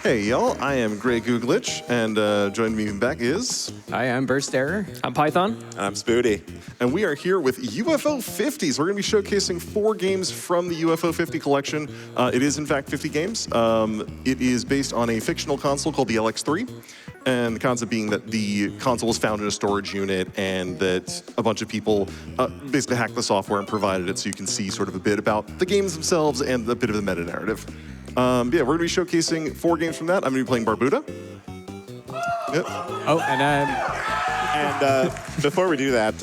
Hey y'all, I am GrayGooGlitch, and joining me back is... Hi, I'm Burst Error. I'm Python. I'm Spooty. And we are here with UFO 50. So we're going to be showcasing 4 games from the UFO 50 collection. It is, in fact, 50 games. It is based on a fictional console called the LX3. And the concept being that the console was found in a storage unit and that a bunch of people basically hacked the software and provided it so you can see sort of a bit about the games themselves and a bit of the meta-narrative. Yeah, we're going to be showcasing 4 games from that. I'm going to be playing Barbuta. Yep. Oh, and before we do that,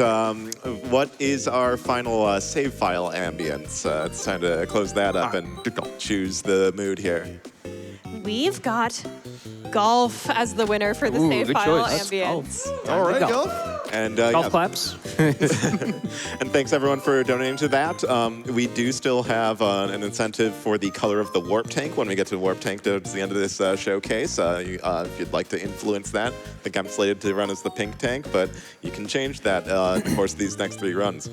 what is our final save file ambience? It's time to close that up and choose the mood here. We've got golf as the winner for the save good file choice. ambience. All right, golf. And Golf claps. and thanks everyone for donating to that. We do still have an incentive for the color of the warp tank when we get to the warp tank towards the end of this showcase. If you'd like to influence that, I think I'm slated to run as the pink tank, but you can change that in the course of these next 3 runs.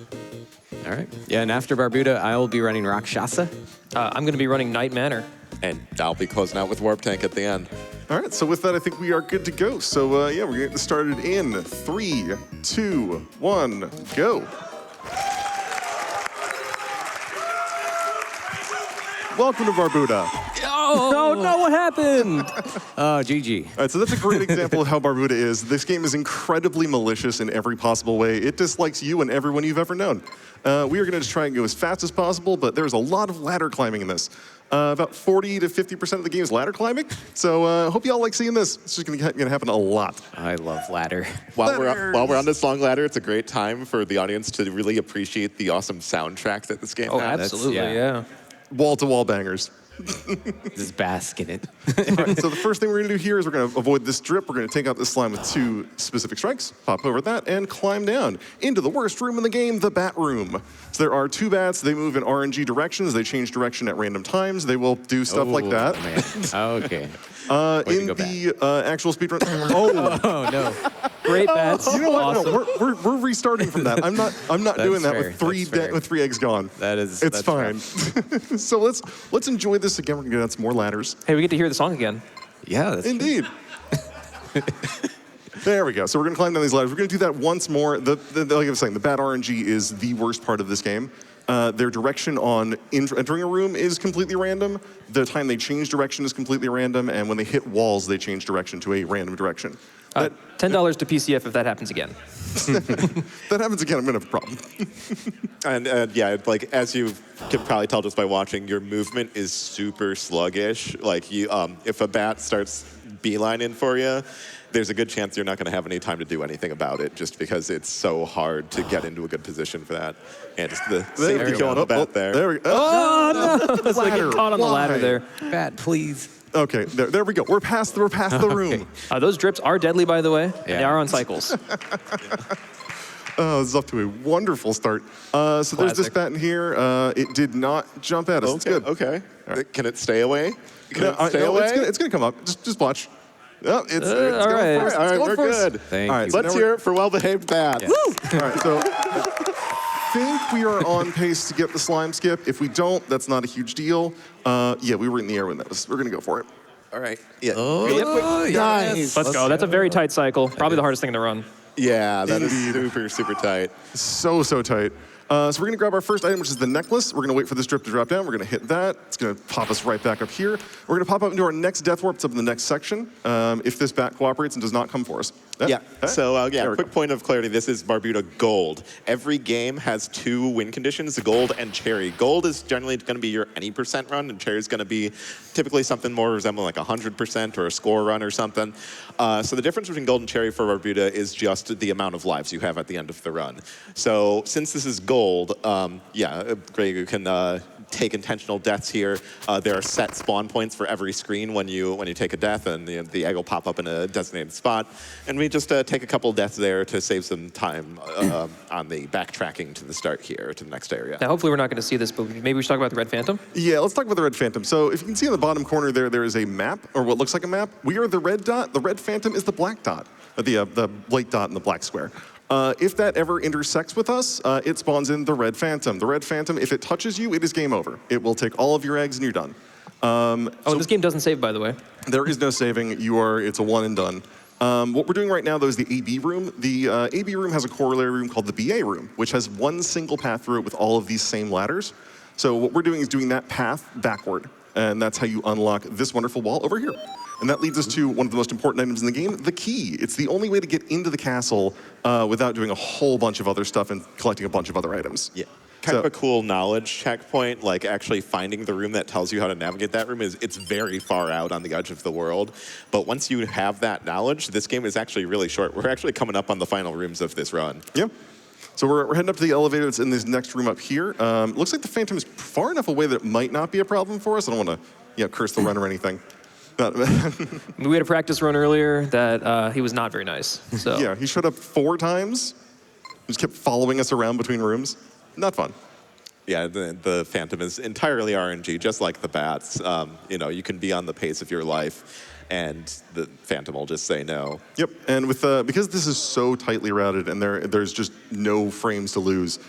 all right. Yeah, and after Barbuta, I will be running Rakshasa. I'm going to be running Night Manor. And I'll be closing out with warp tank at the end. All right, so with that, I think we are good to go. So yeah, we're going to get this started in 3, 2, 1, go. Welcome to Barbuta. Oh, no, what happened? Oh, GG. All right, so that's a great example of how Barbuta is. This game is incredibly malicious in every possible way. It dislikes you and everyone you've ever known. We are going to just try and go as fast as possible, but there's a lot of ladder climbing in this. About 40 to 50% of the game is ladder climbing. So hope you all like seeing this. It's just going to happen a lot. I love ladder. While we're on this long ladder, it's a great time for the audience to really appreciate the awesome soundtrack that this game Oh, has. absolutely, yeah. yeah. Wall-to-wall bangers. Just bask in it. All right, so the first thing we're going to do here is we're going to avoid this drip. We're going to take out this slime with 2 specific strikes, pop over that, and climb down into the worst room in the game, the bat room. So there are 2 bats. They move in RNG directions. They change direction at random times. They will do stuff like that. Man. Okay. In the actual speedrun. Oh, no. Great bats. You know what? Awesome. No, we're restarting from that. I'm not doing that fair. with 3 eggs gone. That's It's fine. So let's enjoy this again. We're gonna get on some more ladders. Hey, we get to hear the song again. Yeah, that's Indeed. There we go. So we're gonna climb down these ladders. We're gonna do that once more. Like I was saying, the bad RNG is the worst part of this game. Their direction on entering a room is completely random. The time they change direction is completely random, and when they hit walls, they change direction to a random direction. $10 to PCF if that happens again. That happens again, I'm gonna have a problem. And yeah, like as you can probably tell just by watching, your movement is super sluggish. Like you, if a bat starts beelining for you, there's a good chance you're not going to have any time to do anything about it, just because it's so hard to get into a good position for that. And just the safety kill on the bat there. There we go. Oh, no. It's like getting caught on the ladder there. Bat, please. Okay, there we go. We're past the room. Those drips are deadly, by the way. And Yeah. they are on cycles. Oh, this is off to a wonderful start. So there's this bat in here. It did not jump at us. It's good. Okay. Right. Can it stay away? Can it stay No, away? it's gonna come up. Just watch. Oh, it's all going right. for us. All It's right, going we're for us. good. Thank All right, you. so Let's now hear it for well-behaved bats. All right, so I think we are on pace to get the slime skip. If we don't, that's not a huge deal. Yeah, we were in the air when that was. We're gonna go for it. All right. Yeah. Oh, Nice. Let's go. That's a very tight cycle. Probably the hardest thing to run. Yeah, that is Indeed. super, super tight. So tight. So we're gonna grab our first item, which is the necklace. We're gonna wait for this drip to drop down. We're gonna hit that. It's gonna pop us right back up here. We're gonna pop up into our next death warp. It's up in the next section. If this bat cooperates and does not come for us. Yeah. So There we quick go. point of clarity. This is Barbuta Gold. Every game has 2 win conditions: gold and cherry. Gold is generally going to be your any percent run, and cherry is going to be typically something more resembling like 100% or a score run or something. So the difference between gold and cherry for Barbuta is just the amount of lives you have at the end of the run. So since this is gold, GrayGoo can take intentional deaths here. There are set spawn points for every screen when you take a death, and the egg will pop up in a designated spot. And we just take a couple deaths there to save some time on the backtracking to the start here, to the next area. Now, hopefully we're not going to see this, but maybe we should talk about the Red Phantom. Yeah, let's talk about the Red Phantom. So if you can see in the bottom corner there is a map, or what looks like a map. We are the red dot. The Red Phantom is the black dot, the white dot in the black square. If that ever intersects with us, it spawns in the Red Phantom. The Red Phantom, if it touches you, it is game over. It will take all of your eggs and you're done. This game doesn't save, by the way. There is no saving. It's a one and done. What we're doing right now, though, is the AB room. The AB room has a corollary room called the BA room, which has one single path through it with all of these same ladders. So what we're doing is doing that path backward, and that's how you unlock this wonderful wall over here. And that leads us to one of the most important items in the game, the key. It's the only way to get into the castle without doing a whole bunch of other stuff and collecting a bunch of other items. Yeah. Kind of a cool knowledge checkpoint, like actually finding the room that tells you how to navigate that room it's very far out on the edge of the world. But once you have that knowledge, this game is actually really short. We're actually coming up on the final rooms of this run. Yeah. So we're heading up to the elevator that's in this next room up here. Looks like the Phantom is far enough away that it might not be a problem for us. I don't want to curse the run or anything. We had a practice run earlier that he was not very nice. So Yeah, he showed up 4 times. Just kept following us around between rooms. Not fun. Yeah, the Phantom is entirely RNG, just like the bats. You can be on the pace of your life, and the Phantom will just say no. Yep, and with because this is so tightly routed and there's just no frames to lose,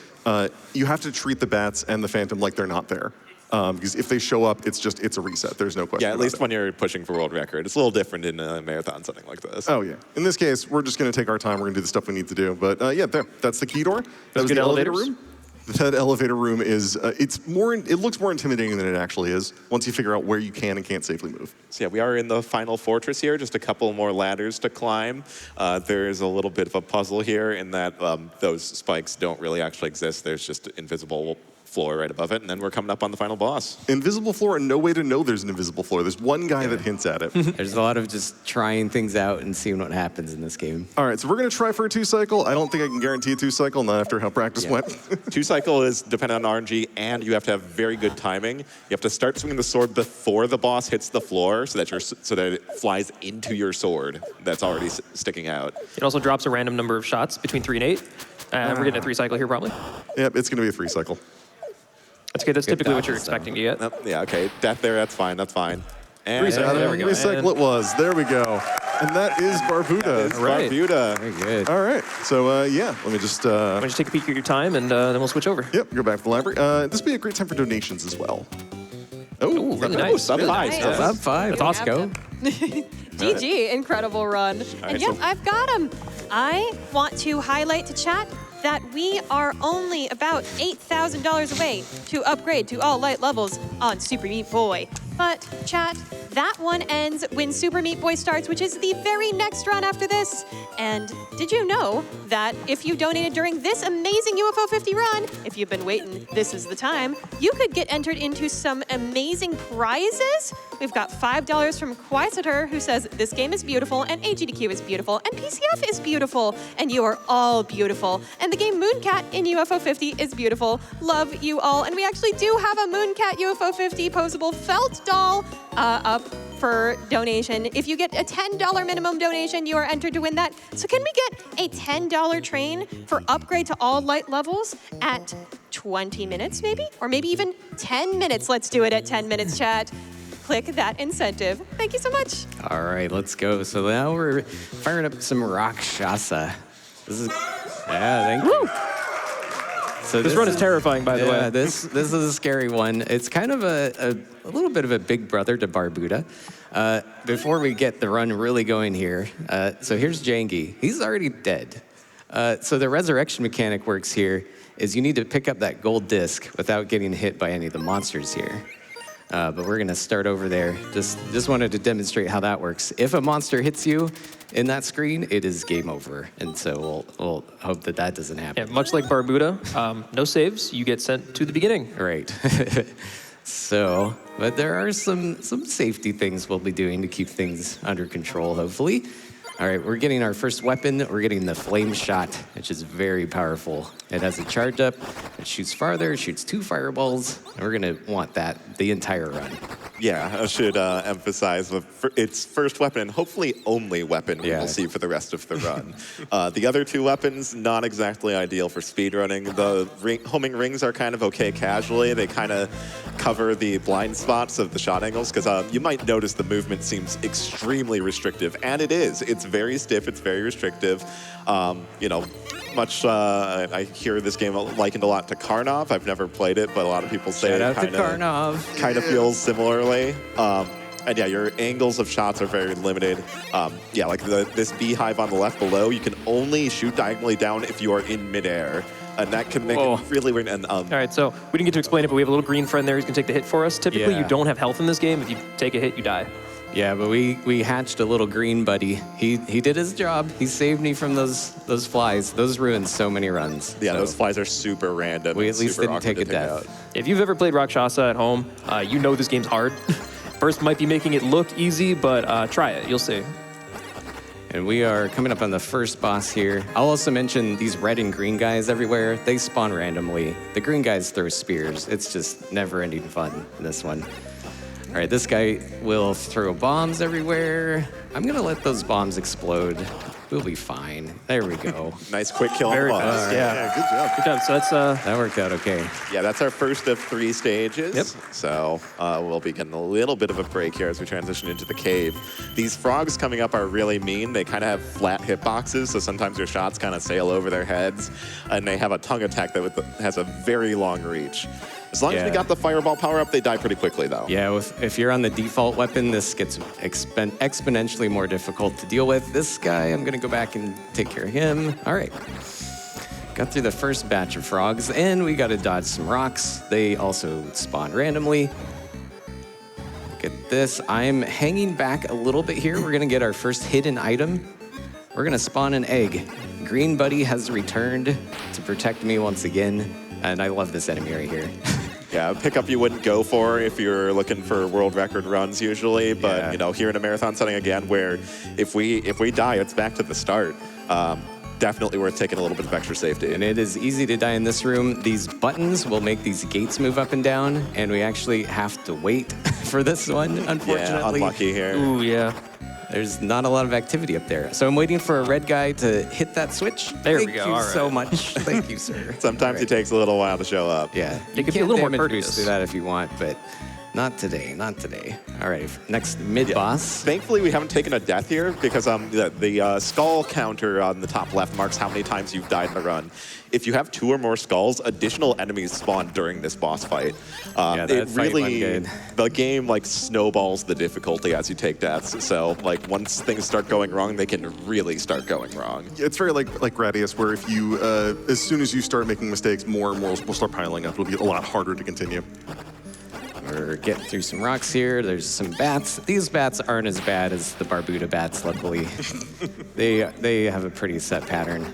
you have to treat the bats and the Phantom like they're not there. Because if they show up, it's a reset. There's no question. Yeah, at least when you're pushing for world record. It's a little different in a marathon setting like this. Oh, yeah. In this case, we're just going to take our time. We're going to do the stuff we need to do. But that's the key door. That was good the elevator elevators. room. That elevator room is, it looks more intimidating than it actually is once you figure out where you can and can't safely move. So yeah, we are in the final fortress here, just a couple more ladders to climb. There's a little bit of a puzzle here in that those spikes don't really actually exist. There's just invisible floor right above it, and then we're coming up on the final boss. Invisible floor, and no way to know there's an invisible floor. There's one guy that hints at it. There's a lot of just trying things out and seeing what happens in this game. All right, so we're going to try for a 2-cycle. I don't think I can guarantee a 2-cycle, not after how practice went. 2-cycle is dependent on RNG, and you have to have very good timing. You have to start swinging the sword before the boss hits the floor, so that it flies into your sword that's already sticking out. it also drops a random number of shots between 3 and 8. And we're getting a 3-cycle here probably. Yep, it's going to be a 3-cycle. That's okay. That's Good typically what you're dodges, though. expecting to get. Yeah, okay, death there, that's fine, that's fine. And 3-cycle, there we go. 3-cycle it was. There we go. And that is Barbuta. it's right. Barbuta. Very good. All right, so let me just... Why don't you take a peek at your time, and then we'll switch over. Yep, go back to the library. This would be a great time for donations as well. Ooh, really nice. Sub Really 5. nice. Sub Sub 5. That's awesome. Let's go. GG, incredible run. right, And yep, so- I've got them. I want to highlight to chat that we are only about $8,000 away to upgrade to all light levels on Super Meat Boy. But chat, that one ends when Super Meat Boy starts, which is the very next run after this. And did you know that if you donated during this amazing UFO 50 run, if you've been waiting, this is the time, you could get entered into some amazing prizes. We've got $5 from Quieter, who says, this game is beautiful, and AGDQ is beautiful, and PCF is beautiful, and you are all beautiful. And the game Mooncat in UFO 50 is beautiful. Love you all. And we actually do have a Mooncat UFO 50 posable felt doll up for donation. If you get a $10 minimum donation, you are entered to win that. So can we get a $10 train for upgrade to all light levels at 20 minutes maybe? Or maybe even 10 minutes. Let's do it at 10 minutes, chat. Click that incentive. Thank you so much. All right, let's go. So now we're firing up some Rakshasa. This is, thank you. So This run is terrifying, by the way. This is a scary one. It's kind of a little bit of a big brother to Barbuta. Before we get the run really going here, so here's Jangi. He's already dead. So the resurrection mechanic works here is you need to pick up that gold disc without getting hit by any of the monsters here. But we're gonna start over there. Just wanted to demonstrate how that works. If a monster hits you in that screen, it is game over. And so we'll hope that that doesn't happen. Yeah, much like Barbuta, no saves. You get sent to the beginning. Right. So, but there are some safety things we'll be doing to keep things under control, hopefully. All right, we're getting our first weapon. We're getting the flame shot, which is very powerful. It has a charge up, it shoots farther, it shoots 2 fireballs, and we're gonna want that the entire run. Yeah, I should emphasize its first weapon and hopefully only weapon Yeah. we'll see for the rest of the run. The other 2 weapons, not exactly ideal for speedrunning. The homing rings are kind of okay casually. They kind of cover the blind spots of the shot angles because you might notice the movement seems extremely restrictive, and it is. It's very stiff, it's very restrictive. I hear this game likened a lot to Karnov. I've never played it, but a lot of people say Shout out to it Karnov. kind of feels similarly. And yeah, your angles of shots are very limited. Yeah, like this beehive on the left below, you can only shoot diagonally down if you are in midair. And that can make it really weird. And, All right, so we didn't get to explain it, but we have a little green friend there who's going to take the hit for us. Typically, you don't have health in this game. If you take a hit, you die. Yeah, but we hatched a little green buddy. He did his job. He saved me from those flies. Those ruined so many runs. Yeah, so those flies are super random. we at least didn't take a death. If you've ever played Rakshasa at home, you know this game's hard. First might be making it look easy, but try it. You'll see. And we are coming up on the first boss here. I'll also mention these red and green guys everywhere. They spawn randomly. The green guys throw spears. It's just never-ending fun in this one. All right, this guy will throw bombs everywhere. I'm gonna let those bombs explode. We'll be fine. There we go. Nice quick kill. Very on the boss. fast. Yeah, good job. Good job. So that's That worked out okay. Yeah, that's our first of 3 stages. Yep. So we'll be getting a little bit of a break here as we transition into the cave. These frogs coming up are really mean. They kind of have flat hitboxes, so sometimes your shots kind of sail over their heads. And they have a tongue attack that has a very long reach. As long as we got the fireball power up, they die pretty quickly, though. Yeah, if you're on the default weapon, this gets exponentially more difficult to deal with. This guy, I'm gonna go back and take care of him. All right. Got through the first batch of frogs, and we gotta dodge some rocks. They also spawn randomly. Look at this. I'm hanging back a little bit here. We're gonna get our first hidden item. We're gonna spawn an egg. Green Buddy has returned to protect me once again, and I love this enemy right here. Yeah, a pickup you wouldn't go for if you're looking for world record runs usually, but you know, here in a marathon setting again, where if we die, it's back to the start. Definitely worth taking a little bit of extra safety. And it is easy to die in this room. These buttons will make these gates move up and down, and we actually have to wait for this one, unfortunately. Yeah, unlucky here. Ooh, yeah. There's not a lot of activity up there. So I'm waiting for a red guy to hit that switch. There we Thank go. you All right. so much. Thank you, sir. Sometimes it takes a little while to show up. Yeah. It could be a little more damage boost courteous. to that if you want, but not today, not today. All right, next mid-boss. Thankfully, we haven't taken a death here because the skull counter on the top left marks how many times you've died in the run. If you have 2 or more skulls, additional enemies spawn during this boss fight. Yeah, that it fight really, went good. the game like snowballs the difficulty as you take deaths. So like once things start going wrong, they can really start going wrong. It's very like Gradius, where if you, as soon as you start making mistakes, more and more will start piling up. It'll be a lot harder to continue. We're getting through some rocks here. There's some bats. These bats aren't as bad as the Barbuta bats, luckily. They have a pretty set pattern.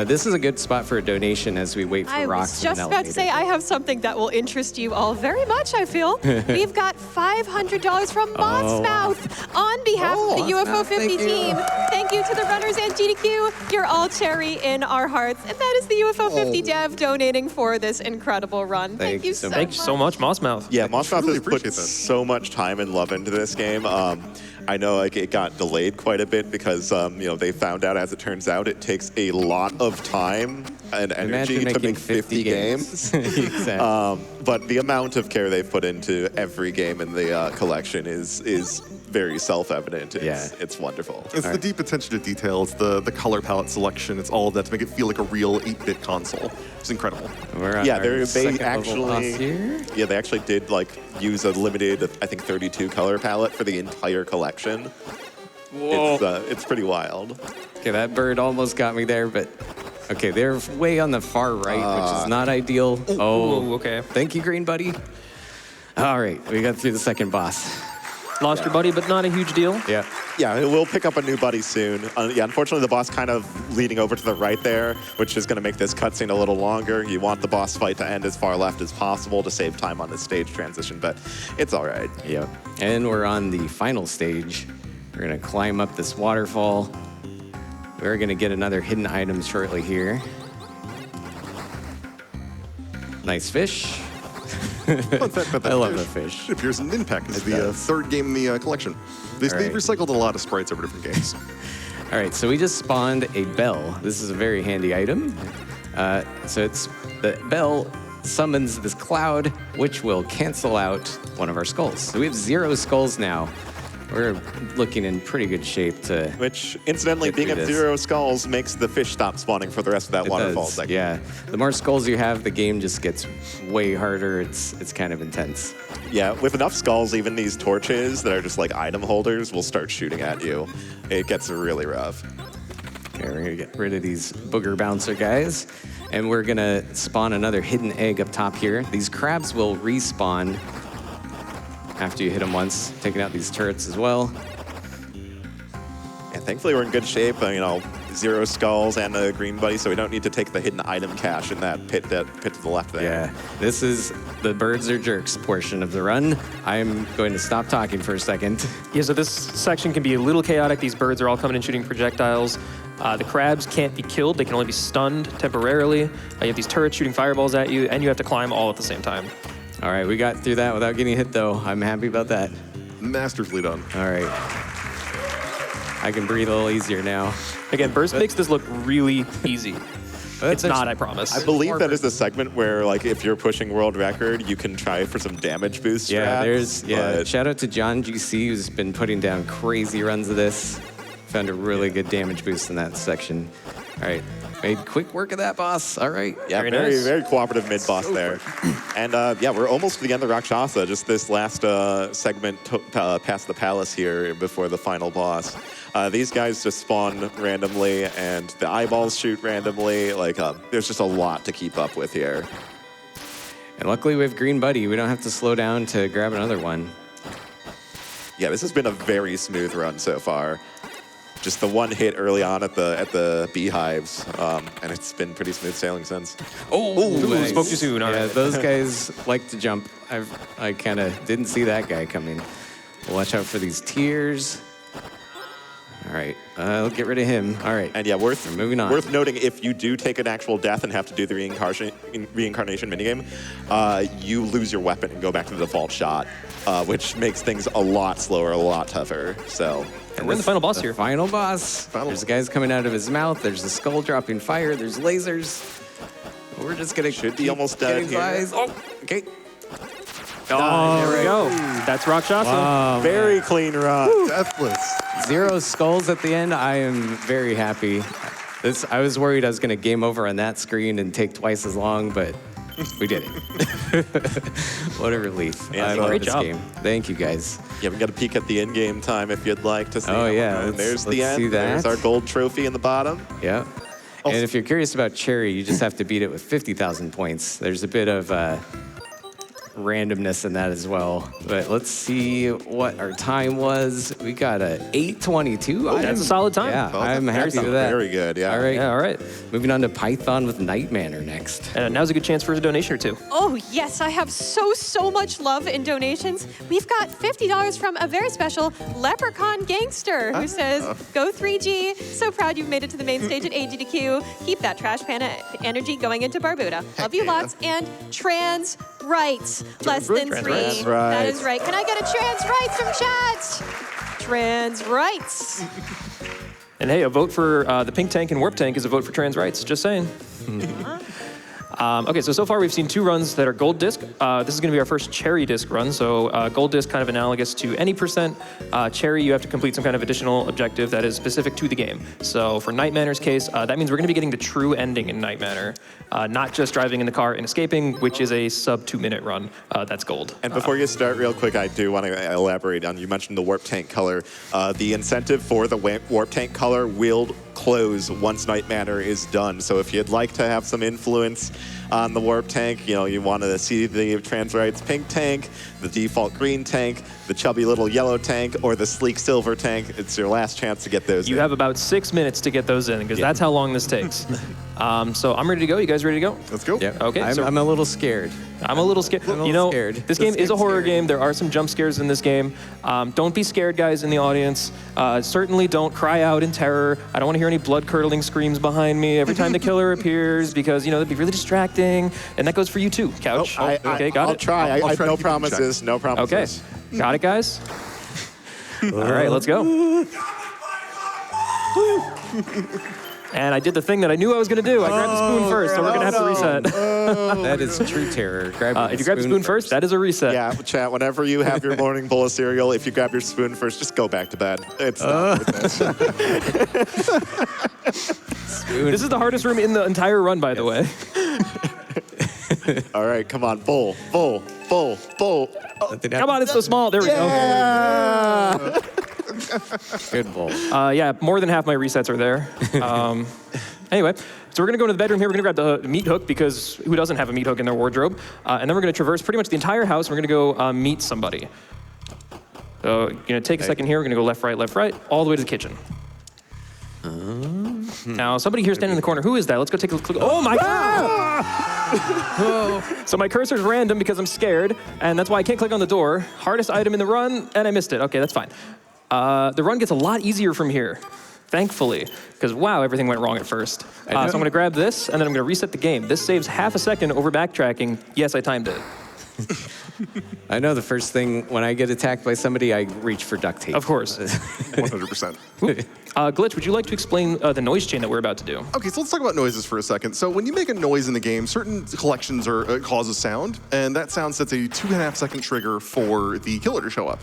This is a good spot for a donation as we wait for I rocks. was just about to say, I have something that will interest you all very much, I feel. We've got $500 from Mossmouth on behalf of the UFO 50 thank you. team. Thank you to the runners and GDQ. You're all cherry in our hearts. And that is the UFO 50 dev donating for this incredible run. Thank you so much. Thank you so much, Mossmouth. Yeah, Mossmouth truly has put appreciate that. so much time and love into this game. I know like it got delayed quite a bit because you know, they found out, as it turns out, it takes a lot of time and energy Imagine to making make 50 games. Exactly. But the amount of care they've put into every game in the collection is very self-evident. It's wonderful. It's the deep attention to detail. It's the color palette selection. It's all of that to make it feel like a real 8-bit console. It's incredible. We're on Yeah, our they second level boss actually here. they actually did like use a limited, I think, 32 color palette for the entire collection. Whoa. It's pretty wild. Okay, that bird almost got me there, but okay, they're way on the far right, which is not ideal. Ooh, okay. Thank you, Green Buddy. All right, we got through the second boss. Lost your buddy, but not a huge deal. Yeah. Yeah, we'll pick up a new buddy soon. Yeah, unfortunately, the boss kind of leading over to the right there, which is going to make this cutscene a little longer. You want the boss fight to end as far left as possible to save time on the stage transition, but it's all right. Yep. And we're on the final stage. We're gonna climb up this waterfall. We're gonna get another hidden item shortly here. Nice fish. Fun fact about that I love the fish. It appears in Ninpak as It the does. third game in the collection. They've All right. recycled a lot of sprites over different games. All right, so we just spawned a bell. This is a very handy item. So it's the bell summons this cloud, which will cancel out one of our skulls. So we have 0 skulls now. we're looking in pretty good shape to. Which, incidentally, get being through at this. 0 skulls makes the fish stop spawning for the rest of that It waterfall does, section. yeah. The more skulls you have, the game just gets way harder. It's kind of intense. Yeah, with enough skulls, even these torches that are just like item holders will start shooting at you. It gets really rough. Okay, we're gonna get rid of these booger bouncer guys, and we're gonna spawn another hidden egg up top here. These crabs will respawn after you hit them once, taking out these turrets as well. And thankfully, we're in good shape. 0 skulls and a green buddy, so we don't need to take the hidden item cache in that pit to the left there. Yeah, this is the birds are jerks portion of the run. I'm going to stop talking for a second. Yeah, so this section can be a little chaotic. These birds are all coming and shooting projectiles. The crabs can't be killed. They can only be stunned temporarily. You have these turrets shooting fireballs at you, and you have to climb all at the same time. All right, we got through that without getting hit, though. I'm happy about that. Masterfully done. All right. I can breathe a little easier now. Again, Burst makes this look really easy. It's not, I promise. I believe that is the segment where, like, if you're pushing world record, you can try for some damage boost Yeah, strats, but- shout out to John GC, who's been putting down crazy runs of this. Found a really good damage boost in that section. All right, made quick work of that, boss. All right. Yeah, Very very, nice. very cooperative mid-boss there. And yeah, we're almost to the end of Rakshasa, just this last segment past the palace here before the final boss. These guys just spawn randomly, and the eyeballs shoot randomly. Like, there's just a lot to keep up with here. And luckily we have Green Buddy. We don't have to slow down to grab another one. Yeah, this has been a very smooth run so far. Just the one hit early on at the beehives, and it's been pretty smooth sailing since. Ooh, spoke too soon. All Yeah, right. those guys like to jump. I kind of didn't see that guy coming. Watch out for these tears. All right, I'll get rid of him. All right, And yeah, We're moving on. Worth noting, if you do take an actual death and have to do the reincarnation minigame, you lose your weapon and go back to the default shot, which makes things a lot slower, a lot tougher. So. We're in the final boss The here. final boss. There's guys coming out of his mouth. There's a skull dropping fire. There's lasers. We're just gonna Should be keep almost done getting here. eyes. Oh, okay. Oh, there we go. That's Rakshasa. Wow, Very clean run. Deathless. 0 skulls at the end. I am very happy. I was worried I was gonna game over on that screen and take twice as long, but we did it. What a relief. Yeah, I love great this job. game. Thank you, guys. Yeah, we got a peek at the in-game time if you'd like to see. Oh, how yeah, we're going. let's- There's the let's end. see that. There's our gold trophy in the bottom. Yeah. And if you're curious about Cherry, you just have to beat it with 50,000 points. There's a bit of randomness in that as well. But let's see what our time was. We got a 8:22. That's a solid time. Yeah, Well, I'm that's happy with that. very good, yeah. All right. Yeah, all right. Moving on to Python with Night Manor next. Now's a good chance for a donation or two. Oh, yes, I have so much love in donations. We've got $50 from a very special Leprechaun Gangster who says, go 3G. So proud you've made it to the main stage at AGDQ. Keep that trash pan energy going into Barbuta. Love you lots. And trans rights. Less than Trans 3. rights. That is right. Can I get a trans rights from chat? Trans rights. And hey, a vote for the pink tank and warp tank is a vote for trans rights. Just saying. Okay, so far we've seen 2 runs that are gold disc. This is going to be our first cherry disc run. So gold disc kind of analogous to any percent. Cherry, you have to complete some kind of additional objective that is specific to the game. So for Night Manor's case, that means we're going to be getting the true ending in Night Manor, not just driving in the car and escaping, which is a sub 2-minute run. That's gold. And before you start, real quick, I do want to elaborate on, you mentioned the warp tank color. The incentive for the warp tank color will close once Night Manor is done. So if you'd like to have some influence on the warp tank, you want to see the trans rights pink tank, the default green tank, the chubby little yellow tank, or the sleek silver tank, it's your last chance to get those You in. have about 6 minutes to get those in, because that's how long this takes. So I'm ready to go. You guys ready to go? Let's go. Yep. Okay, so- I'm a little scared. I'm a little scared. scared. This game is a horror scary. game. There are some jump scares in this game. Don't be scared, guys, in the audience. Certainly don't cry out in terror. I don't want to hear any blood-curdling screams behind me every time the killer appears, because, that'd be really distracting. And that goes for you, too, Couch. Okay, got I'll it? try. I'll I try to no keep it in check. promises. No Okay. promises. Got it, guys? All right, let's go. And I did the thing that I knew I was going to do. I grabbed the spoon first, so we're going to have to reset. That is true terror. If you grab the spoon first, that is a reset. Yeah, chat, whenever you have your morning bowl of cereal, if you grab your spoon first, just go back to bed. It's not worth it. This is the hardest room in the entire run, by the way. All right, come on, bowl. Oh, come on, it's so small. There we go. Good bowl. Yeah, more than half my resets are there. Anyway, so we're going to go to the bedroom here. We're going to grab the meat hook, because who doesn't have a meat hook in their wardrobe? And then we're going to traverse pretty much the entire house. We're going to go meet somebody. So you're going to take a second here. We're going to go left, right, all the way to the kitchen. Now, somebody here standing in the corner. Who is that? Let's go take a look. Oh, my God! So my cursor's random because I'm scared, and that's why I can't click on the door. Hardest item in the run, and I missed it. Okay, that's fine. The run gets a lot easier from here, thankfully, because wow, everything went wrong at first. So I'm going to grab this, and then I'm going to reset the game. This saves half a second over backtracking. Yes, I timed it. I know the first thing when I get attacked by somebody, I reach for duct tape. Of course. 100%. Glitch, would you like to explain the noise chain that we're about to do? Okay, so let's talk about noises for a second. So when you make a noise in the game, certain collections cause a sound, and that sound sets a 2.5-second trigger for the killer to show up.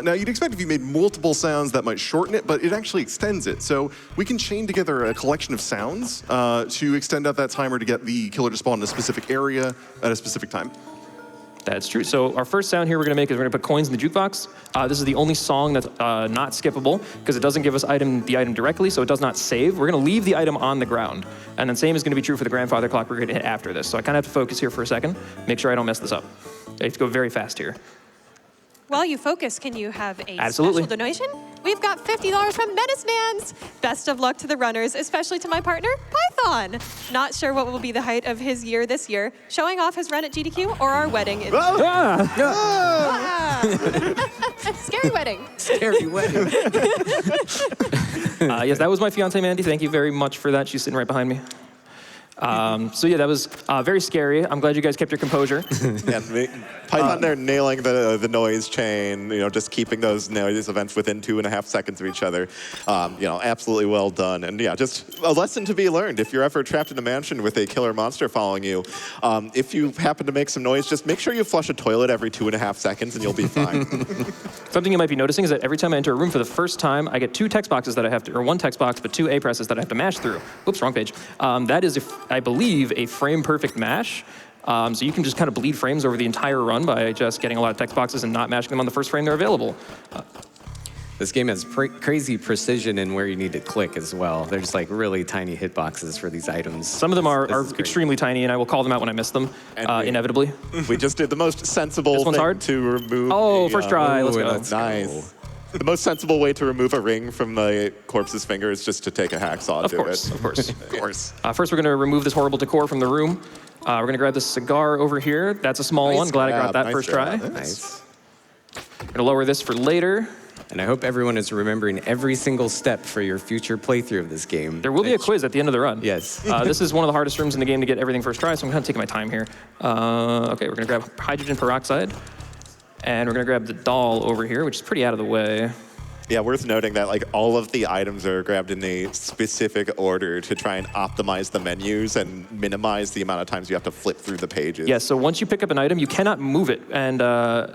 Now, you'd expect if you made multiple sounds, that might shorten it, but it actually extends it. So we can chain together a collection of sounds to extend out that timer to get the killer to spawn in a specific area at a specific time. That's true. So our first sound here we're going to make is we're going to put coins in the jukebox. This is the only song that's not skippable, because it doesn't give us the item directly, so it does not save. We're going to leave the item on the ground. And then same is going to be true for the grandfather clock we're going to hit after this. So I kind of have to focus here for a second, make sure I don't mess this up. I have to go very fast here. While you focus, can you have a Absolutely. special donation? We've got $50 from Menace Mans. Best of luck to the runners, especially to my partner, Python. Not sure what will be the height of his year this year, showing off his run at GDQ or our wedding. Scary wedding. Scary wedding. Yes, that was my fiance, Mandy. Thank you very much for that. She's sitting right behind me. So yeah, that was very scary. I'm glad you guys kept your composure. Yeah, Python there nailing the noise chain, just keeping those noise events within 2.5 seconds of each other. Absolutely well done. And yeah, just a lesson to be learned. If you're ever trapped in a mansion with a killer monster following you, if you happen to make some noise, just make sure you flush a toilet every 2.5 seconds and you'll be fine. Something you might be noticing is that every time I enter a room for the first time, I get 2 text boxes that I have to, or 1 text box, but 2 A presses that I have to mash through. Oops, wrong page. That is, I believe, a frame-perfect mash. So you can just kind of bleed frames over the entire run by just getting a lot of text boxes and not mashing them on the first frame they're available. This game has crazy precision in where you need to click as well. There's like really tiny hitboxes for these items. Some of them are extremely tiny, and I will call them out when I miss them, inevitably. We just did the most sensible thing to remove. Oh, first try, let's go. Nice. The most sensible way to remove a ring from the corpse's finger is just to take a hacksaw to it. Of course. First, we're going to remove this horrible decor from the room. We're going to grab this cigar over here. That's a small one. Glad I got that first try. Nice. We're going to lower this for later. And I hope everyone is remembering every single step for your future playthrough of this game. There will be a quiz at the end of the run. Yes. This is one of the hardest rooms in the game to get everything first try, so I'm kind of taking my time here. Okay, we're going to grab hydrogen peroxide. And we're going to grab the doll over here, which is pretty out of the way. Yeah, worth noting that all of the items are grabbed in a specific order to try and optimize the menus and minimize the amount of times you have to flip through the pages. Yeah, so once you pick up an item, you cannot move it. And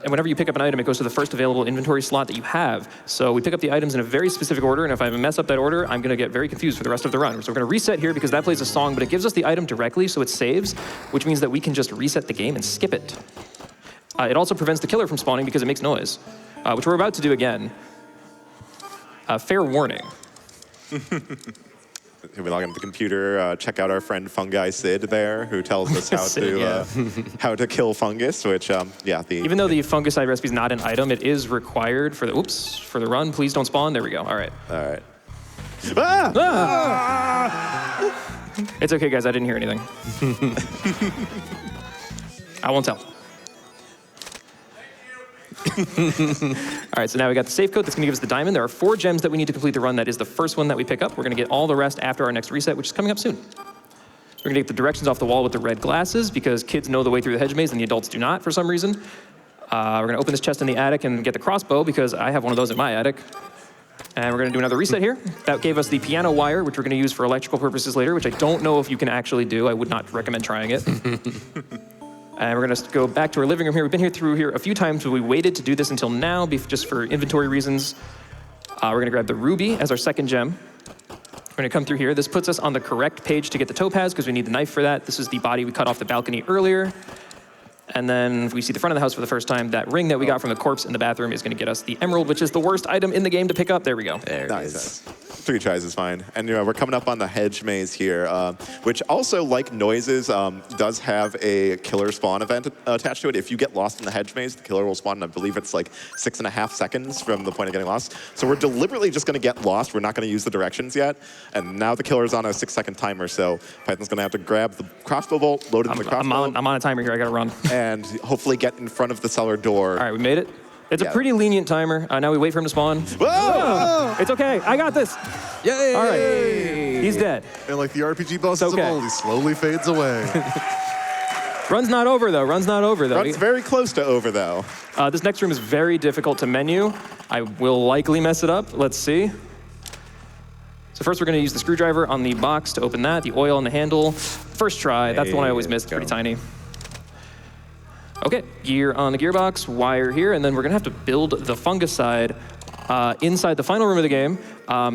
whenever you pick up an item, it goes to the first available inventory slot that you have. So we pick up the items in a very specific order, and if I mess up that order, I'm going to get very confused for the rest of the run. So we're going to reset here because that plays a song, but it gives us the item directly, so it saves, which means that we can just reset the game and skip it. It also prevents the killer from spawning because it makes noise, which we're about to do again. Fair warning. We log into the computer, check out our friend Fungi Sid there, who tells us how how to kill fungus, which, Even though the fungicide recipe is not an item, it is required for the run. Please don't spawn. There we go. All right. It's okay, guys. I didn't hear anything. I won't tell. All right, so now we got the safe code that's going to give us the diamond. There are 4 gems that we need to complete the run. That is the first one that we pick up. We're going to get all the rest after our next reset, which is coming up soon. We're going to get the directions off the wall with the red glasses because kids know the way through the hedge maze and the adults do not for some reason. We're going to open this chest in the attic and get the crossbow because I have one of those in my attic. And we're going to do another reset here. That gave us the piano wire, which we're going to use for electrical purposes later, which I don't know if you can actually do. I would not recommend trying it. And we're going to go back to our living room here. We've been through here a few times, but we waited to do this until now, just for inventory reasons. We're going to grab the ruby as our second gem. We're going to come through here. This puts us on the correct page to get the topaz, because we need the knife for that. This is the body we cut off the balcony earlier. And then if we see the front of the house for the first time, that ring that we got from the corpse in the bathroom is going to get us the emerald, which is the worst item in the game to pick up. There we go. There it is. 3 tries is fine. And we're coming up on the hedge maze here, which also, like noises, does have a killer spawn event attached to it. If you get lost in the hedge maze, the killer will spawn, and I believe it's like 6.5 seconds from the point of getting lost. So we're deliberately just going to get lost. We're not going to use the directions yet. And now the killer's on a 6-second timer, so Python's going to have to grab the crossbow bolt, load it into the crossbow. I'm on a timer here. I got to run. And hopefully get in front of the cellar door. All right, we made it. It's a pretty lenient timer. Now we wait for him to spawn. Whoa! It's okay. I got this. Yay! All right. He's dead. And like the RPG bosses of okay. old, he slowly fades away. Run's not over, though. Run's very close to over, though. This next room is very difficult to menu. I will likely mess it up. Let's see. So first we're going to use the screwdriver on the box to open that, the oil on the handle. First try. That's the one I always miss. It's pretty tiny. Okay, gear on the gearbox, wire here, and then we're gonna have to build the fungicide inside the final room of the game.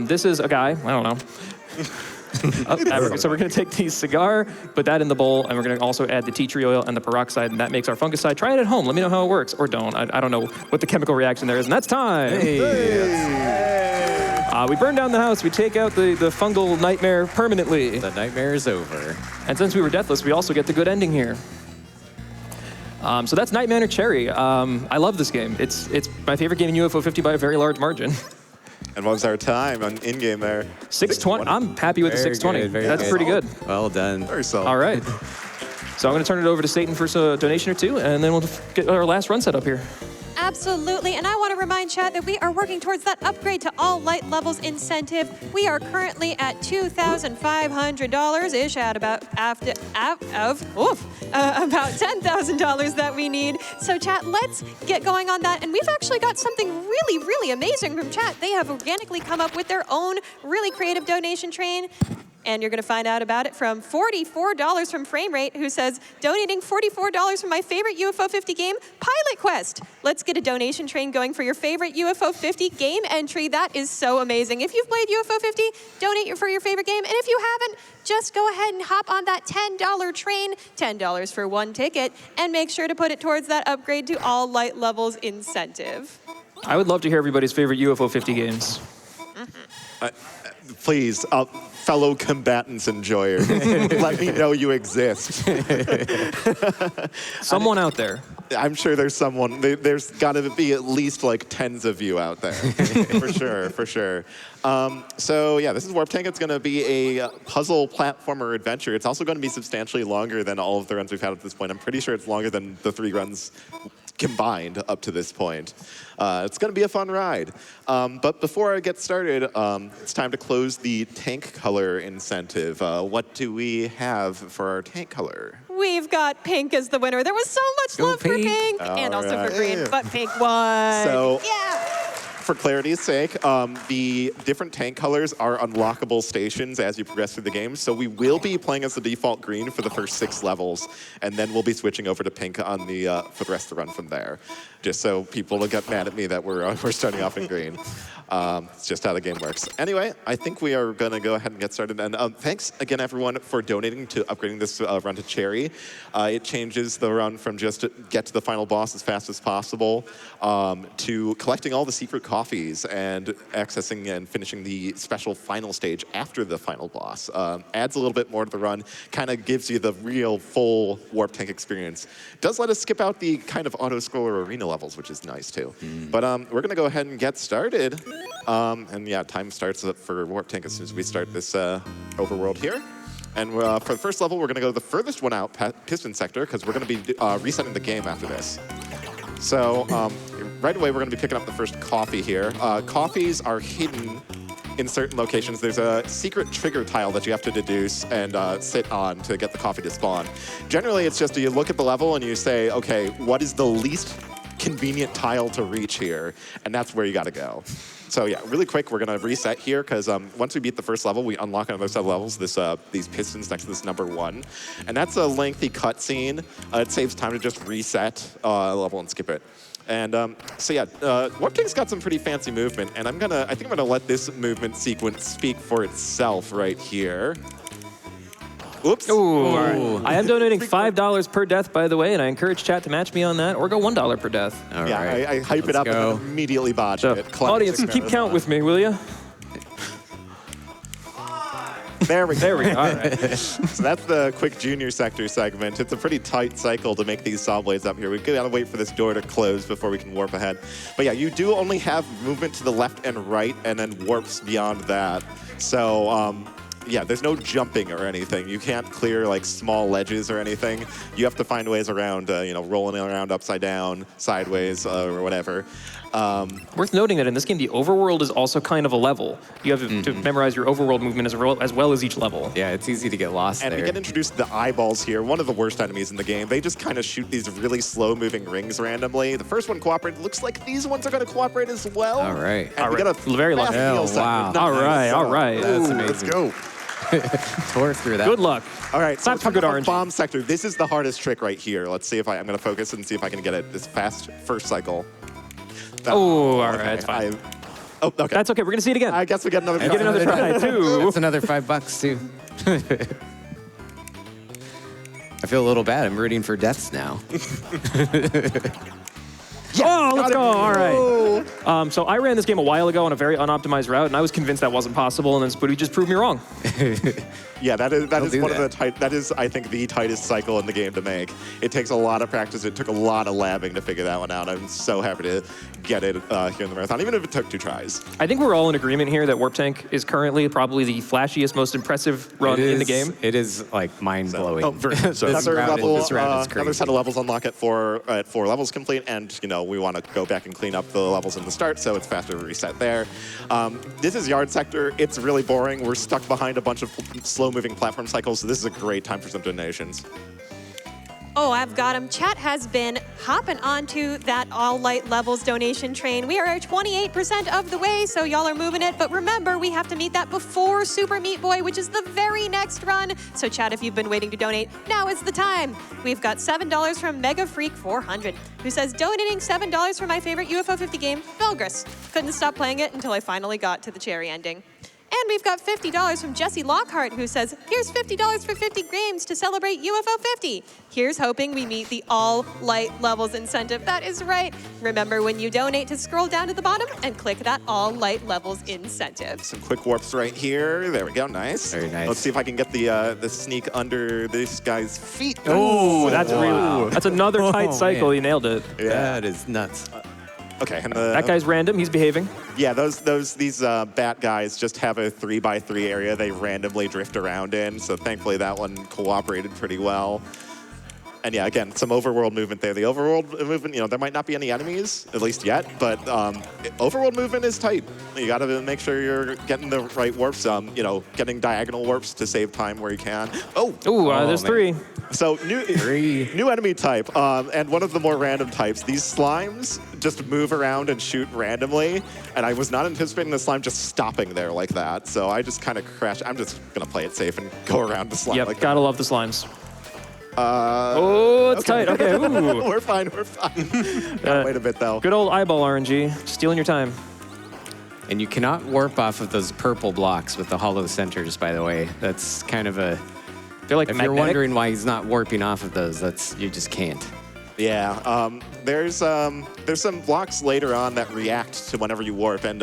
This is a guy, I don't know. So we're gonna take the cigar, put that in the bowl, and we're gonna also add the tea tree oil and the peroxide, and that makes our fungicide. Try it at home, let me know how it works, or don't. I don't know what the chemical reaction there is, and that's time. We burn down the house, we take out the fungal nightmare permanently. The nightmare is over. And since we were deathless, we also get the good ending here. So that's Night Manor Cherry. I love this game. It's my favorite game in UFO 50 by a very large margin. And what was our time on in-game there? 6:20. I'm happy with the 6:20. That's pretty good. Well done. Very solid. All right. So I'm going to turn it over to Satan for a donation or two, and then we'll get our last run set up here. Absolutely, and I want to remind chat that we are working towards that upgrade to all light levels incentive. We are currently at $2,500-ish at about $10,000 that we need. So chat, let's get going on that. And we've actually got something really, really amazing from chat. They have organically come up with their own really creative donation train. And you're going to find out about it from $44 from Framerate, who says, donating $44 for my favorite UFO 50 game, Pilot Quest. Let's get a donation train going for your favorite UFO 50 game entry. That is so amazing. If you've played UFO 50, donate for your favorite game. And if you haven't, just go ahead and hop on that $10 train, $10 for one ticket, and make sure to put it towards that upgrade to all light levels incentive. I would love to hear everybody's favorite UFO 50 games. Please, fellow combatants enjoyers, let me know you exist. Someone out there. I'm sure there's someone. There's got to be at least like tens of you out there, for sure. So yeah, this is Warp Tank. It's going to be a puzzle platformer adventure. It's also going to be substantially longer than all of the runs we've had at this point. I'm pretty sure it's longer than the 3 runs combined up to this point. It's going to be a fun ride. But before I get started, it's time to close the tank color incentive. What do we have for our tank color? We've got pink as the winner. There was so much love for pink and also for green, but pink won. So, yeah. For clarity's sake, the different tank colors are unlockable stations as you progress through the game. So we will be playing as the default green for the first 6 levels, and then we'll be switching over to pink on the for the rest of the run from there. Just so people don't get mad at me that we're starting off in green. It's just how the game works. Anyway, I think we are going to go ahead and get started. And thanks again, everyone, for donating to upgrading this run to Cherry. It changes the run from just to get to the final boss as fast as possible to collecting all the secret coffees and accessing and finishing the special final stage after the final boss. Adds a little bit more to the run, kind of gives you the real full Warp Tank experience. Does let us skip out the kind of auto-scroller arena levels, which is nice too. But we're going to go ahead and get started. And yeah, time starts up for Warp Tank as soon as we start this overworld here. And for the first level, we're going to go to the furthest one out, Piston Sector, because we're going to be resetting the game after this. So right away, we're going to be picking up the first coffee here. Coffees are hidden in certain locations. There's a secret trigger tile that you have to deduce and sit on to get the coffee to spawn. Generally, it's just you look at the level and you say, okay, what is the least convenient tile to reach here? And that's where you got to go. So yeah, really quick, we're gonna reset here because once we beat the first level, we unlock another set of levels. These pistons next to this number 1, and that's a lengthy cutscene. It saves time to just reset a level and skip it. And so yeah, Warp Tank's got some pretty fancy movement, and I think I'm gonna let this movement sequence speak for itself right here. Oops. Ooh, all right. I am donating $5 per death, by the way, and I encourage chat to match me on that, or go $1 per death. All Yeah, right. I hype it up go. and then immediately botch So, it. Clever audience, keep success. count with me, will you? There we go. There we go. All right. So that's the quick junior sector segment. It's a pretty tight cycle to make these saw blades up here. We've got to wait for this door to close before we can warp ahead. But yeah, you do only have movement to the left and right, and then warps beyond that. So yeah, there's no jumping or anything. You can't clear like small ledges or anything. You have to find ways around, rolling around upside down, sideways, or whatever. Worth noting that in this game, the overworld is also kind of a level. You have to memorize your overworld movement as well as each level. Yeah, it's easy to get lost And there. we get introduced to the eyeballs here, one of the worst enemies in the game. They just kind of shoot these really slow-moving rings randomly. The first one cooperated. Looks like these ones are going to cooperate as well. All right. And we get a Very lucky. fast heal Oh, sector. wow. All right, all right. That's Ooh, amazing. let's go. Tore through that. Good luck. All right, so Clap for good we're talking RNG. about bomb sector. This is the hardest trick right here. Let's see if I'm going to focus and see if I can get it this fast first cycle. Oh, all right, it's fine. Oh, okay. That's okay. We're gonna see it again. I guess we get another. Get another try too. That's another $5 too. I feel a little bad. I'm rooting for deaths now. Oh, let's go. All right. So I ran this game a while ago on a very unoptimized route, and I was convinced that wasn't possible, and then Spooty just proved me wrong. Yeah, that is do one of the that. tight. That is, I think, the tightest cycle in the game to make. It takes a lot of practice. It took a lot of labbing to figure that one out. I'm so happy to get it here in the marathon, even if it took 2 tries. I think we're all in agreement here that Warp Tank is currently probably the flashiest, most impressive run in the game. It is like mind-blowing. Oh, very much so. Another level, this round is another crazy. set of levels unlock at 4 levels complete, and we want to go back and clean up the levels in the start, so it's faster to reset there. This is yard sector. It's really boring. We're stuck behind a bunch of slow-moving platform cycles, so this is a great time for some donations. Oh, I've got him. Chat has been hopping onto that all light levels donation train. We are at 28% of the way, so y'all are moving it. But remember, we have to meet that before Super Meat Boy, which is the very next run. So chat, if you've been waiting to donate, now is the time. We've got $7 from Mega Freak 400, who says, donating $7 for my favorite UFO 50 game, Belgris. Couldn't stop playing it until I finally got to the cherry ending. And we've got $50 from Jesse Lockhart, who says, here's $50 for 50 games to celebrate UFO 50. Here's hoping we meet the all light levels incentive. That is right. Remember, when you donate, to scroll down to the bottom and click that all light levels incentive. Some quick warps right here. There we go. Nice. Very nice. Let's see if I can get the sneak under this guy's feet. Oh, that's that's another tight cycle. man. You nailed it. That is nuts. Okay, and That guy's random. He's behaving. yeah, these bat guys just have a 3x3 area they randomly drift around in. So thankfully that one cooperated pretty well. And yeah, again, some overworld movement there. The overworld movement, there might not be any enemies, at least yet, but overworld movement is tight. You got to make sure you're getting the right warps, getting diagonal warps to save time where you can. Ooh, there's man. 3. So new enemy type, and one of the more random types. These slimes just move around and shoot randomly, and I was not anticipating the slime just stopping there like that. So I just kind of crashed. I'm just gonna play it safe and go around the slime Yep, like gotta that. love the slimes. Oh, it's tight. Okay, ooh. We're fine. Gotta wait a bit though. Good old eyeball RNG, stealing your time. And you cannot warp off of those purple blocks with the hollow centers, by the way. That's kind of a... They're like If magnetic. you're wondering why he's not warping off of those, you just can't. Yeah, there's some blocks later on that react to whenever you warp, and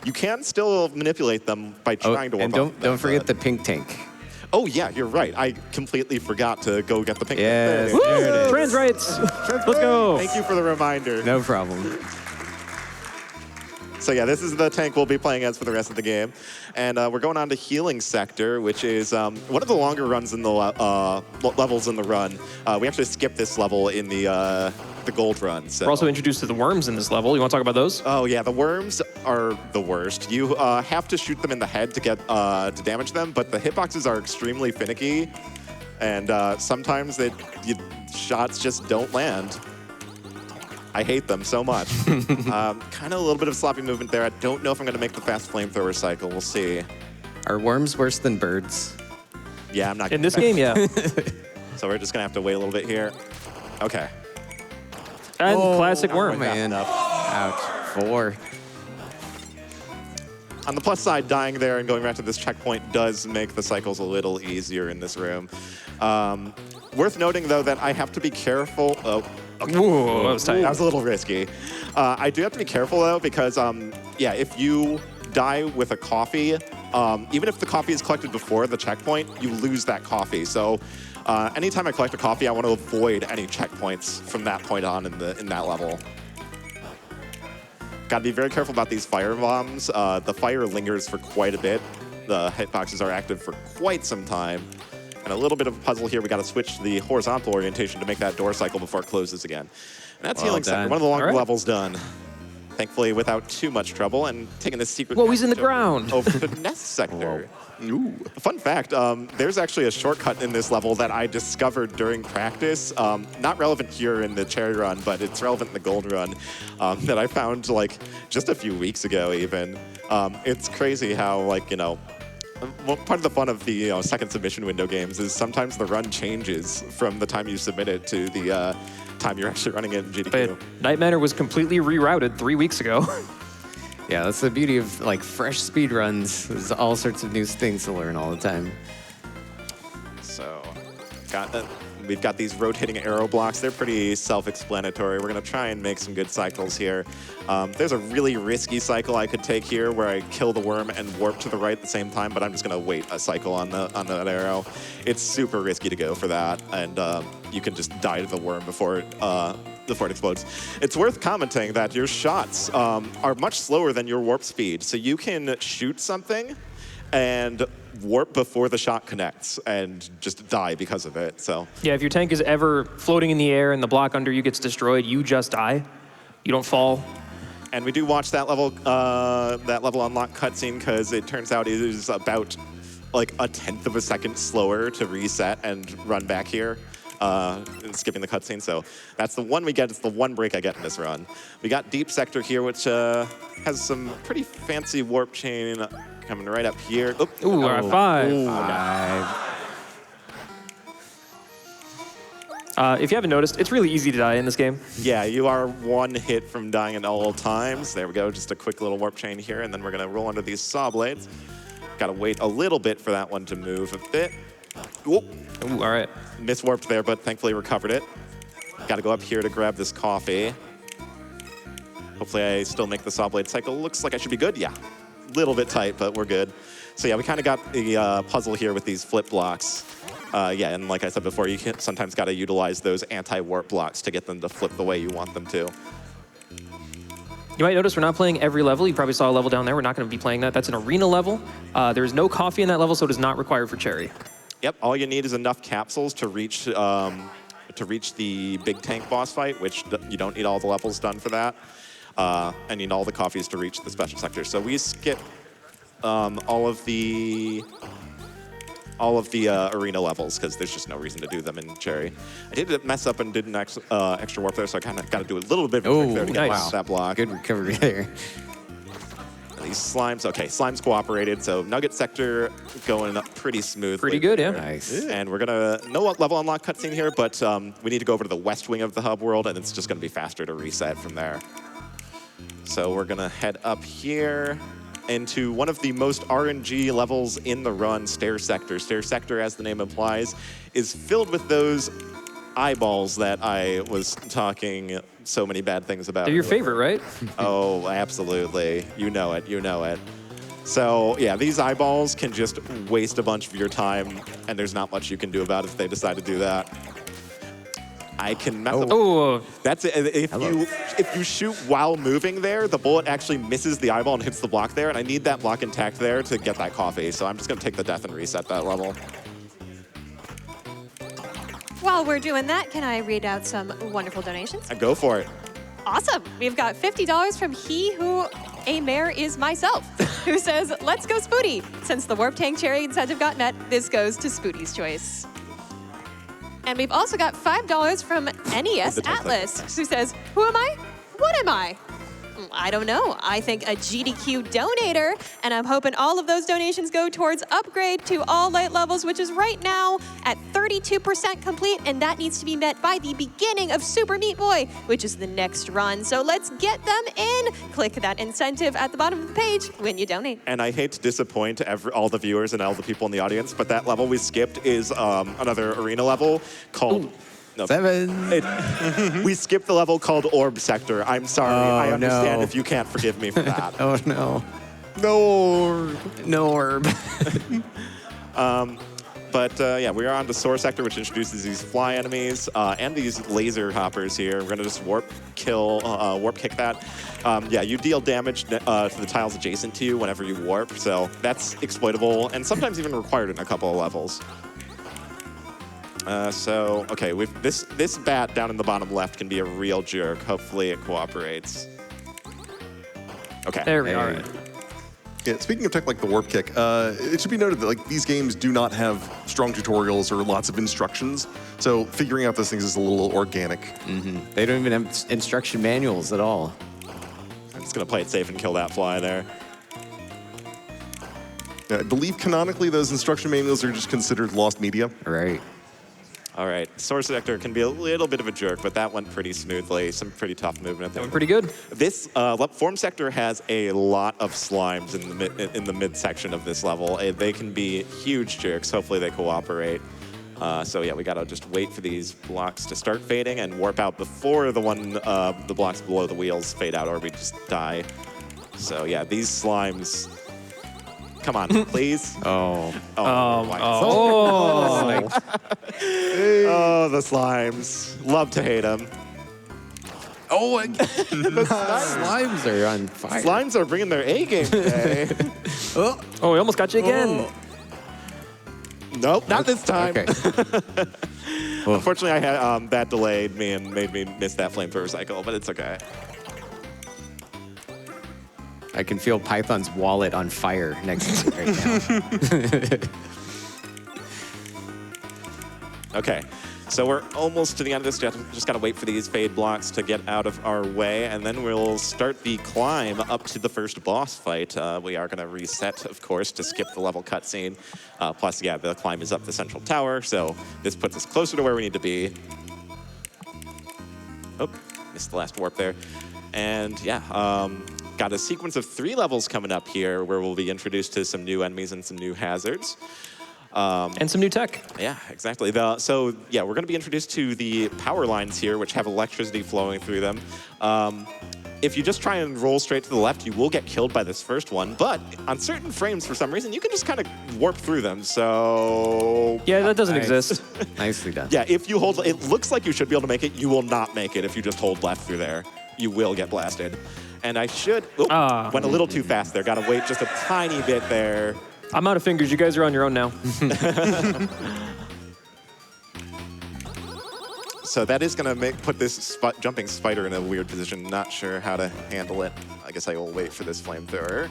you can still manipulate them by trying to warp. And off of them, don't forget but- the pink tank. Oh yeah, you're right. I completely forgot to go get the pink. Yes, There it is. there it is. Trans rights. Let's go. Thank you for the reminder. No problem. So yeah, this is the tank we'll be playing as for the rest of the game. And we're going on to Healing Sector, which is one of the longer runs in the levels in the run. We actually skipped this level in the gold run. So. We're also introduced to the worms in this level. You want to talk about those? Oh yeah, the worms are the worst. You have to shoot them in the head to get to damage them, but the hitboxes are extremely finicky, and sometimes shots just don't land. I hate them so much. Kind of a little bit of sloppy movement there. I don't know if I'm going to make the fast flamethrower cycle. We'll see. Are worms worse than birds? Yeah, I'm not In gonna this game, yeah. So we're just going to have to wait a little bit here. Okay. And classic Oh, worm. man. Ouch. 4. On the plus side, dying there and going back to this checkpoint does make the cycles a little easier in this room. Worth noting, though, that I have to be careful. Oh, okay. Ooh, that was tight. That was a little risky. I do have to be careful, though, because, yeah, if you die with a coffee, even if the coffee is collected before the checkpoint, you lose that coffee. So anytime I collect a coffee, I want to avoid any checkpoints from that point on in that level. Got to be very careful about these fire bombs. The fire lingers for quite a bit. The hitboxes are active for quite some time. And a little bit of a puzzle here. We got to switch the horizontal orientation to make that door cycle before it closes again. And that's Well Healing Sector, done. one of the longer All right. levels done. Thankfully, without too much trouble, and taking this secret. Whoa, he's in the passage ground. Over to Nest Sector. Ooh. Fun fact, there's actually a shortcut in this level that I discovered during practice. Not relevant here in the cherry run, but it's relevant in the gold run, that I found like just a few weeks ago even. It's crazy how, like, you know, well, part of the fun of the second submission window games is sometimes the run changes from the time you submit it to the time you're actually running it in GDQ. But Night Manor was completely rerouted 3 weeks ago. Yeah, that's the beauty of like fresh speed runs. There's all sorts of new things to learn all the time. So, we've got these rotating arrow blocks. They're pretty self-explanatory. We're going to try and make some good cycles here. There's a really risky cycle I could take here where I kill the worm and warp to the right at the same time, but I'm just going to wait a cycle on that arrow. It's super risky to go for that, and you can just die to the worm before it explodes. It's worth commenting that your shots are much slower than your warp speed, so you can shoot something and warp before the shot connects and just die because of it. So Yeah, if your tank is ever floating in the air and the block under you gets destroyed, you just die. You don't fall. and we do watch that level unlock cutscene because it turns out it is about like 1/10 of a second slower to reset and run back here. Skipping the cutscene, so that's the one we get. It's the one break I get in this run. We got Deep Sector here, which has some pretty fancy warp chain coming right up here. Oop. Ooh, all right, 5. If you haven't noticed, it's really easy to die in this game. Yeah, you are one hit from dying at all times. There we go, just a quick little warp chain here, and then we're gonna roll under these saw blades. Gotta wait a little bit for that one to move a bit. Whoop. Ooh, all right. Miswarped there, but thankfully recovered it. Got to go up here to grab this coffee. Hopefully I still make the saw blade cycle. Looks like I should be good. Yeah, a little bit tight, but we're good. So yeah, we kind of got the puzzle here with these flip blocks. Yeah, and like I said before, you sometimes got to utilize those anti-warp blocks to get them to flip the way you want them to. You might notice we're not playing every level. You probably saw a level down there. We're not going to be playing that. That's an arena level. There is no coffee in that level, so it is not required for Cherry. Yep, all you need is enough capsules to reach the big tank boss fight, which you don't need all the levels done for that. And you need all the coffees to reach the special sector. So we skip all of the arena levels because there's just no reason to do them in Cherry. I did mess up and did an extra warp there, so I kind of got to do a little bit of a trick there to get nice. past that block. Good recovery there. These slimes, okay, slimes cooperated, so Nugget Sector going up pretty smoothly. Pretty good, yeah. Nice. And we're gonna, no level unlock cutscene here, but we need to go over to the west wing of the hub world, and it's just gonna be faster to reset from there. So we're gonna head up here into one of the most RNG levels in the run, Stair Sector. Stair Sector, as the name implies, is filled with those eyeballs that I was talking so many bad things about. They're your favorite, right? Oh, absolutely. You know it, you know it. So yeah, these eyeballs can just waste a bunch of your time, and there's not much you can do about it if they decide to do that. I can mess up. Oh, That's it. If you shoot while moving there, the bullet actually misses the eyeball and hits the block there, and I need that block intact there to get that coffee. So I'm just gonna take the death and reset that level. While we're doing that, can I read out some wonderful donations? And go for it. Awesome. We've got $50 from he who a mayor is myself, who says, let's go Spooty. Since the Warp Tank Cherry incentive got met, this goes to Spooty's choice. And we've also got $5 from NES Atlas, who says, who am I? What am I? I don't know. I think a GDQ donator, and I'm hoping all of those donations go towards upgrade to all light levels, which is right now at 32% complete, and that needs to be met by the beginning of Super Meat Boy, which is the next run. So let's get them in. Click that incentive at the bottom of the page when you donate. And I hate to disappoint all the viewers and all the people in the audience, but that level we skipped is another arena level called... No. 7. We skipped the level called Orb Sector. I'm sorry. I understand if you can't forgive me for that. Oh, no. No orb. No orb. But yeah, we are on to Soar Sector, which introduces these fly enemies and these laser hoppers here. We're gonna just warp kick that. Yeah, you deal damage to the tiles adjacent to you whenever you warp, so that's exploitable and sometimes even required in a couple of levels. So, okay, this bat down in the bottom left can be a real jerk. Hopefully it cooperates. Okay. There we are. Yeah, speaking of tech like the warp kick, it should be noted that like these games do not have strong tutorials or lots of instructions, so figuring out those things is a little organic. They don't even have instruction manuals at all. I'm just gonna play it safe and kill that fly there. I believe canonically those instruction manuals are just considered lost media. Right. All right, Source Sector can be a little bit of a jerk, but that went pretty smoothly. Some pretty tough movement there. Doing pretty good. This Form Sector has a lot of slimes in the mid section of this level. They can be huge jerks. Hopefully they cooperate. So yeah, we gotta just wait for these blocks to start fading and warp out before the blocks below the wheels fade out, or we just die. So yeah, these slimes. Come on, please. Oh, Oh, the slimes. Love to hate them. Oh, the slimes are on fire. Slimes are bringing their A game today. Oh, we almost got you again. Nope, not this time. Okay. Unfortunately, I had that delayed me and made me miss that flamethrower cycle, but it's okay. I can feel Python's wallet on fire next to me right now. Okay, so we're almost to the end of this. Just gotta wait for these fade blocks to get out of our way, and then we'll start the climb up to the first boss fight. We are gonna reset, of course, to skip the level cutscene. Plus, yeah, the climb is up the central tower, so this puts us closer to where we need to be. Oh, missed the last warp there. And yeah, got a sequence of 3 levels coming up here where we'll be introduced to some new enemies and some new hazards. And some new tech. Yeah, exactly. So yeah, we're going to be introduced to the power lines here, which have electricity flowing through them. If you just try and roll straight to the left, you will get killed by this first one. But on certain frames, for some reason, you can just kind of warp through them. So Yeah, that doesn't exist. Nicely done. yeah, if you hold, it looks like you should be able to make it. You will not make it if you just hold left through there. You will get blasted. And I should, went a little too fast there. Got to wait just a tiny bit there. I'm out of fingers. You guys are on your own now. So that is going to put this jumping spider in a weird position. Not sure how to handle it. I guess I will wait for this flamethrower.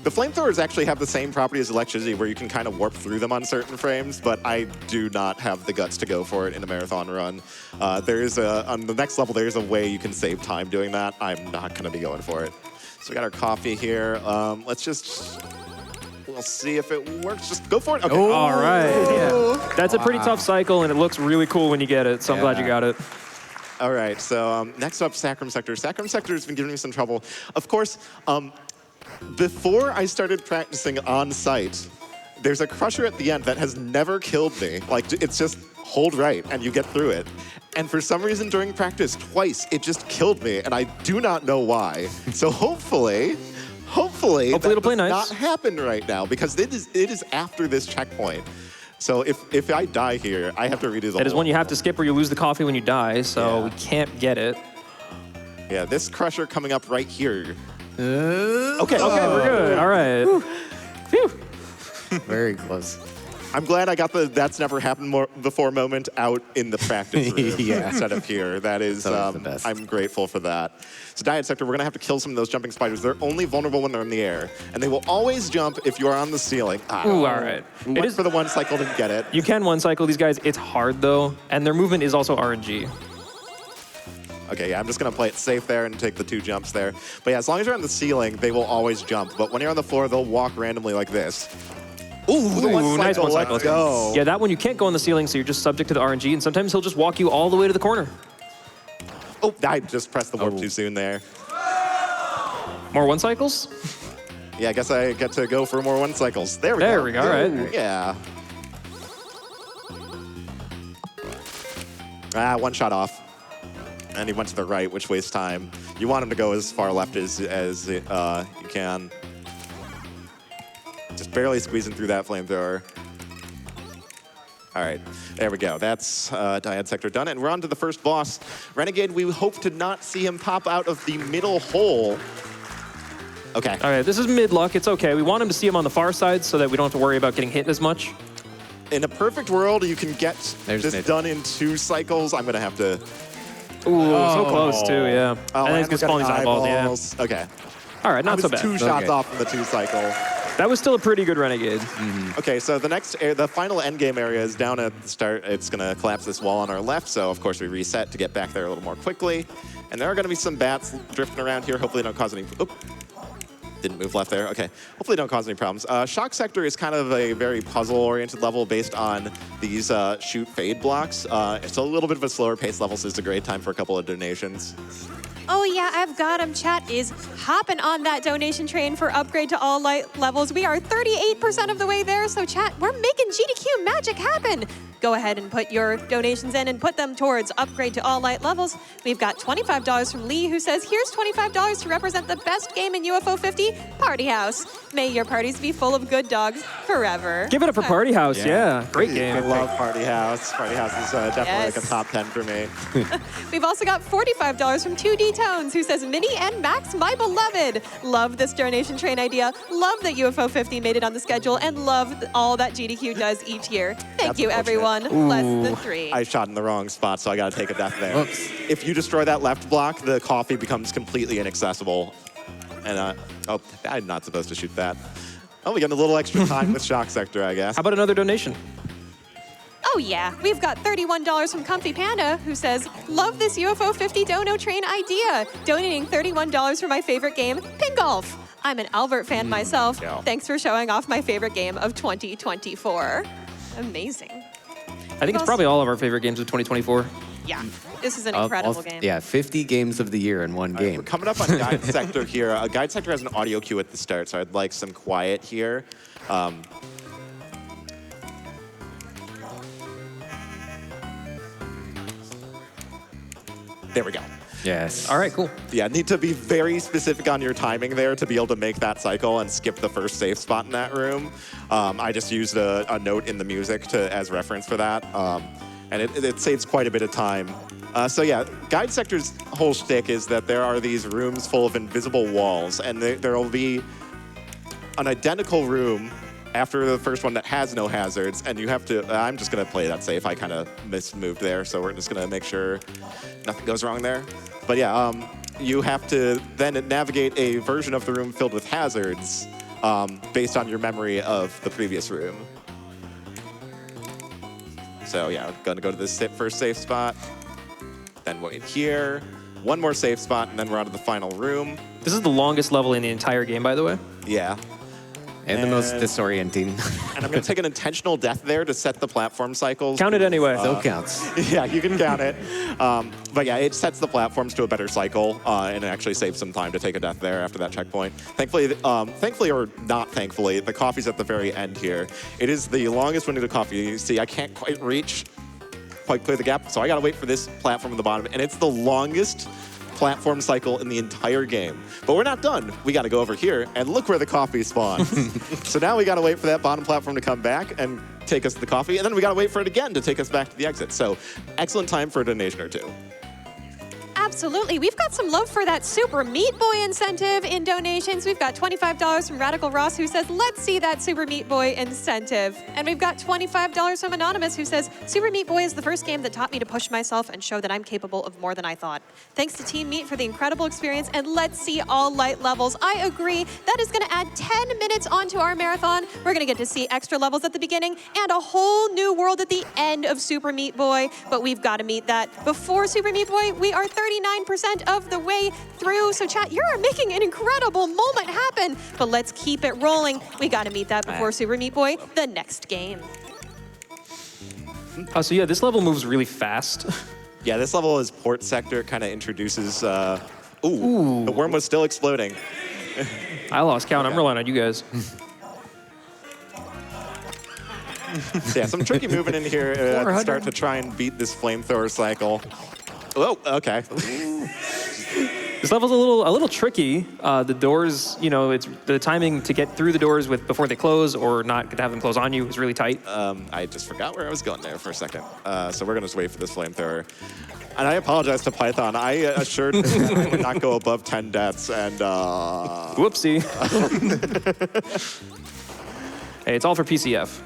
The flamethrowers actually have the same property as electricity, where you can kind of warp through them on certain frames, but I do not have the guts to go for it in a marathon run. On the next level, there's a way you can save time doing that. I'm not going to be going for it. So we got our coffee here. We'll see if it works. Just go for it. Okay. Oh, all right. Yeah. That's a pretty tough cycle, and it looks really cool when you get it, so I'm glad you got it. All right, so next up, Sacrum Sector. Sacrum Sector has been giving me some trouble. Of course, before I started practicing on site, there's a crusher at the end that has never killed me. Like, it's just hold right and you get through it. And for some reason during practice, twice, it just killed me, and I do not know why. So hopefully that it'll play does nice. not happen right now, because it is after this checkpoint. So if I die here, I have to redo the That is one you have to skip, or you lose the coffee when you die, so Yeah. we can't get it. Yeah, this crusher coming up right here. Okay, we're good. All right. Phew. Very close. I'm glad I got the "that's never happened before" moment out in the practice room instead of here. That is, the best. I'm grateful for that. So Diet Sector, we're gonna have to kill some of those jumping spiders. They're only vulnerable when they're in the air, and they will always jump if you are on the ceiling. Ooh, all right. It is for the one cycle to get it. You can one cycle these guys. It's hard though, and their movement is also RNG. Okay, yeah, I'm just gonna play it safe there and take the 2 jumps there. But yeah, as long as you're on the ceiling, they will always jump. But when you're on the floor, they'll walk randomly like this. Ooh, the one nice cycle, one cycle. let's go. Yeah, that one you can't go on the ceiling, so you're just subject to the RNG, and sometimes he'll just walk you all the way to the corner. Oh, I just pressed the warp too soon there. More one cycles? Yeah, I guess I get to go for more one cycles. There we go. There we go, all right. Yeah. One shot off. And he went to the right, which wastes time. You want him to go as far left as you can. Just barely squeezing through that flamethrower. All right, there we go. That's Diad Sector done. And we're on to the first boss. Renegade, we hope to not see him pop out of the middle hole. Okay. All right, this is mid-luck. It's okay. We want him to see him on the far side so that we don't have to worry about getting hit as much. In a perfect world, you can get this mid. done in 2 cycles. I'm going to have to... Ooh, so close too, yeah. Oh, and then he's we're gonna spawn these getting eyeballs, yeah. Okay. All right, not so I was bad. 2 shots off from the 2 cycle. That was still a pretty good Renegade. Okay, so the final endgame area is down at the start. It's gonna collapse this wall on our left, so of course we reset to get back there a little more quickly. And there are gonna be some bats drifting around here. Hopefully they don't cause any, didn't move left there, okay. Hopefully don't cause any problems. Shock Sector is kind of a very puzzle-oriented level based on these shoot fade blocks. It's a little bit of a slower pace level, so it's a great time for a couple of donations. Oh yeah, I've got him. Chat is hopping on that donation train for upgrade to all light levels. We are 38% of the way there, so chat, we're making GDQ magic happen. Go ahead and put your donations in and put them towards upgrade to all light levels. We've got $25 from Lee, who says, here's $25 to represent the best game in UFO 50, Party House. May your parties be full of good dogs forever. Give it up for Party House, yeah. Great game. I love Party House. Party House is definitely like a top 10 for me. We've also got $45 from 2D Tones, who says, Minnie and Max, my beloved. Love this donation train idea. Love that UFO 50 made it on the schedule, and love all that GDQ does each year. Thank you, everyone. Less than 3. I shot in the wrong spot, so I gotta take a death there. Whoops. If you destroy that left block, the coffee becomes completely inaccessible. And, oh, I'm not supposed to shoot that. Oh, we got a little extra time with Shock Sector, I guess. How about another donation? Oh yeah, we've got $31 from Comfy Panda, who says, love this UFO 50 dono train idea. Donating $31 for my favorite game, Ping Golf. I'm an Albert fan myself. yeah. Thanks for showing off my favorite game of 2024. Amazing. I think it's probably all of our favorite games of 2024. Yeah, this is an incredible game. Yeah, 50 games of the year in one game. We're coming up on Guide Sector here. Guide Sector has an audio cue at the start, so I'd like some quiet here. There we go. Yes. All right, cool. Yeah, need to be very specific on your timing there to be able to make that cycle and skip the first safe spot in that room. I just used a note in the music as reference for that, and it saves quite a bit of time. So yeah, Guide Sector's whole shtick is that there are these rooms full of invisible walls, and there will be an identical room after the first one that has no hazards, and you have to, I'm just gonna play that safe. I kind of mismoved there, so we're just gonna make sure nothing goes wrong there. But yeah, you have to then navigate a version of the room filled with hazards based on your memory of the previous room. So yeah, I'm gonna go to this first safe spot, then wait here, one more safe spot, and then we're on to the final room. This is the longest level in the entire game, by the way. Yeah. And the most disorienting. And I'm going to take an intentional death there to set the platform cycles. Count it anyway. Still counts. Yeah, you can count it. But yeah, it sets the platforms to a better cycle, and it actually saves some time to take a death there after that checkpoint. Thankfully or not thankfully, the coffee's at the very end here. It is the longest window to coffee. You see, I can't quite clear the gap, so I got to wait for this platform at the bottom, and it's the longest platform cycle in the entire game. But we're not done. We got to go over here, and look where the coffee spawns. So now we got to wait for that bottom platform to come back and take us to the coffee, and then we got to wait for it again to take us back to the exit. So excellent time for a donation or two. Absolutely. We've got some love for that Super Meat Boy incentive in donations. We've got $25 from Radical Ross, who says, let's see that Super Meat Boy incentive. And we've got $25 from Anonymous, who says, Super Meat Boy is the first game that taught me to push myself and show that I'm capable of more than I thought. Thanks to Team Meat for the incredible experience, and let's see all light levels. I agree. That is going to add 10 minutes onto our marathon. We're going to get to see extra levels at the beginning and a whole new world at the end of Super Meat Boy, but we've got to meet that. Before Super Meat Boy, we are 39% of the way through, so chat, you're making an incredible moment happen, but let's keep it rolling. We got to meet that before Super Meat Boy, the next game. So yeah, this level moves really fast. Yeah, this level is port sector. It kind of introduces. Ooh, the worm was still exploding. I lost count. I'm relying on you guys. Yeah, some tricky movement in here to start to try and beat this flamethrower cycle. Oh, okay. This level's a little tricky. The doors, you know, it's the timing to get through the doors before they close or not to have them close on you is really tight. I just forgot where I was going there for a second. So we're gonna just wait for this flamethrower. And I apologize to Python. I assured him that I would not go above 10 deaths, and Whoopsie. Hey, it's all for PCF.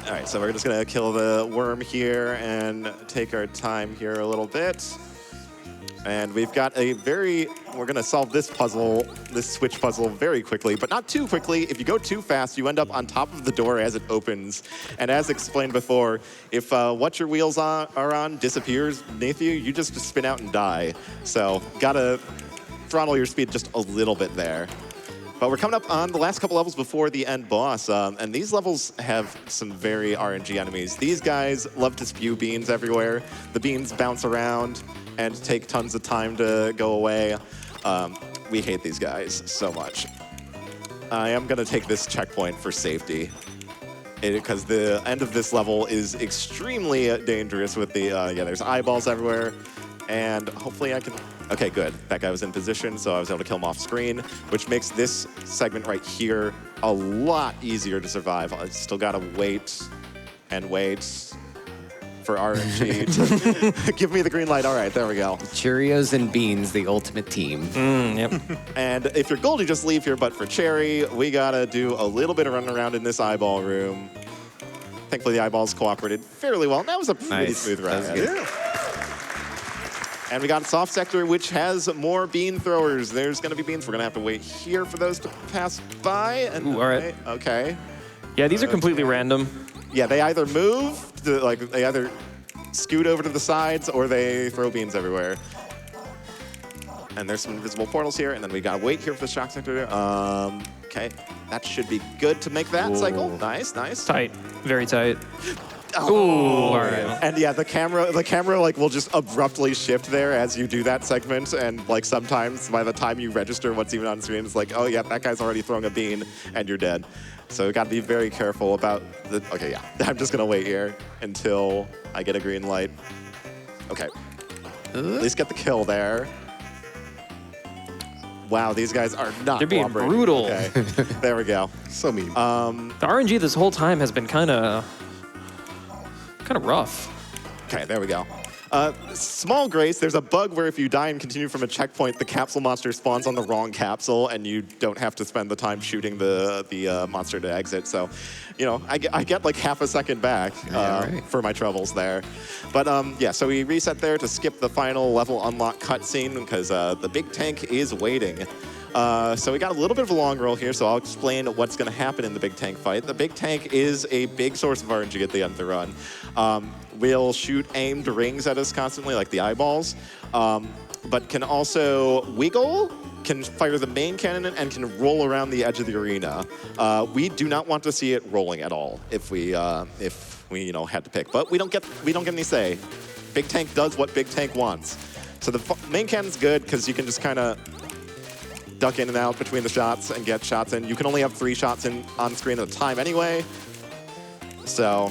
All right, so we're just gonna kill the worm here and take our time here a little bit. And we've got we're gonna solve this puzzle, this switch puzzle very quickly, but not too quickly. If you go too fast, you end up on top of the door as it opens. And as explained before, if what your wheels are on disappears beneath you, you just spin out and die. So gotta throttle your speed just a little bit there. But we're coming up on the last couple levels before the end boss, and these levels have some very RNG enemies. These guys love to spew beans everywhere. The beans bounce around and take tons of time to go away. We hate these guys so much. I am gonna take this checkpoint for safety, because the end of this level is extremely dangerous with the, there's eyeballs everywhere, and hopefully I can, okay, good. That guy was in position, so I was able to kill him off screen, which makes this segment right here a lot easier to survive. I still gotta wait and wait for RNG to give me the green light. All right, there we go. Cheerios and beans, the ultimate team. Yep. And if you're gold, you just leave here, but for Cherry, we gotta do a little bit of running around in this eyeball room. Thankfully, the eyeballs cooperated fairly well. That was a pretty smooth ride. Yeah. And we got a soft sector, which has more bean throwers. There's gonna be beans. We're gonna have to wait here for those to pass by. And Ooh, all right. Okay. Yeah, these are completely random. Yeah, they either move, they either scoot over to the sides, or they throw beans everywhere. And there's some invisible portals here, and then we gotta wait here for the shock sector. Okay, that should be good to make that cycle. Nice, nice. Tight, very tight. Oh. Ooh, all right. And yeah, the camera like will just abruptly shift there as you do that segment, and like sometimes by the time you register what's even on screen, it's like, oh yeah, that guy's already throwing a bean, and you're dead. So we got to be very careful about the. Okay, yeah, I'm just gonna wait here until I get a green light. Okay, at least get the kill there. Wow, these guys are not. They're being cooperating. brutal. Okay, there we go. So mean. The RNG this whole time has been kind of rough. Okay, there we go. Small grace, there's a bug where if you die and continue from a checkpoint, the capsule monster spawns on the wrong capsule, and you don't have to spend the time shooting the monster to exit. So, you know, I get like half a second back for my troubles there. But yeah, so we reset there to skip the final level unlock cutscene because the big tank is waiting. So we got a little bit of a long roll here, so I'll explain what's going to happen in the big tank fight. The big tank is a big source of RNG at the end of the run. We'll shoot aimed rings at us constantly, like the eyeballs, but can also wiggle, can fire the main cannon, and can roll around the edge of the arena. We do not want to see it rolling at all if we you know had to pick, but we don't get any say. Big tank does what big tank wants. So the main cannon's good because you can just kind of duck in and out between the shots and get shots in. You can only have 3 shots in on screen at a time anyway, so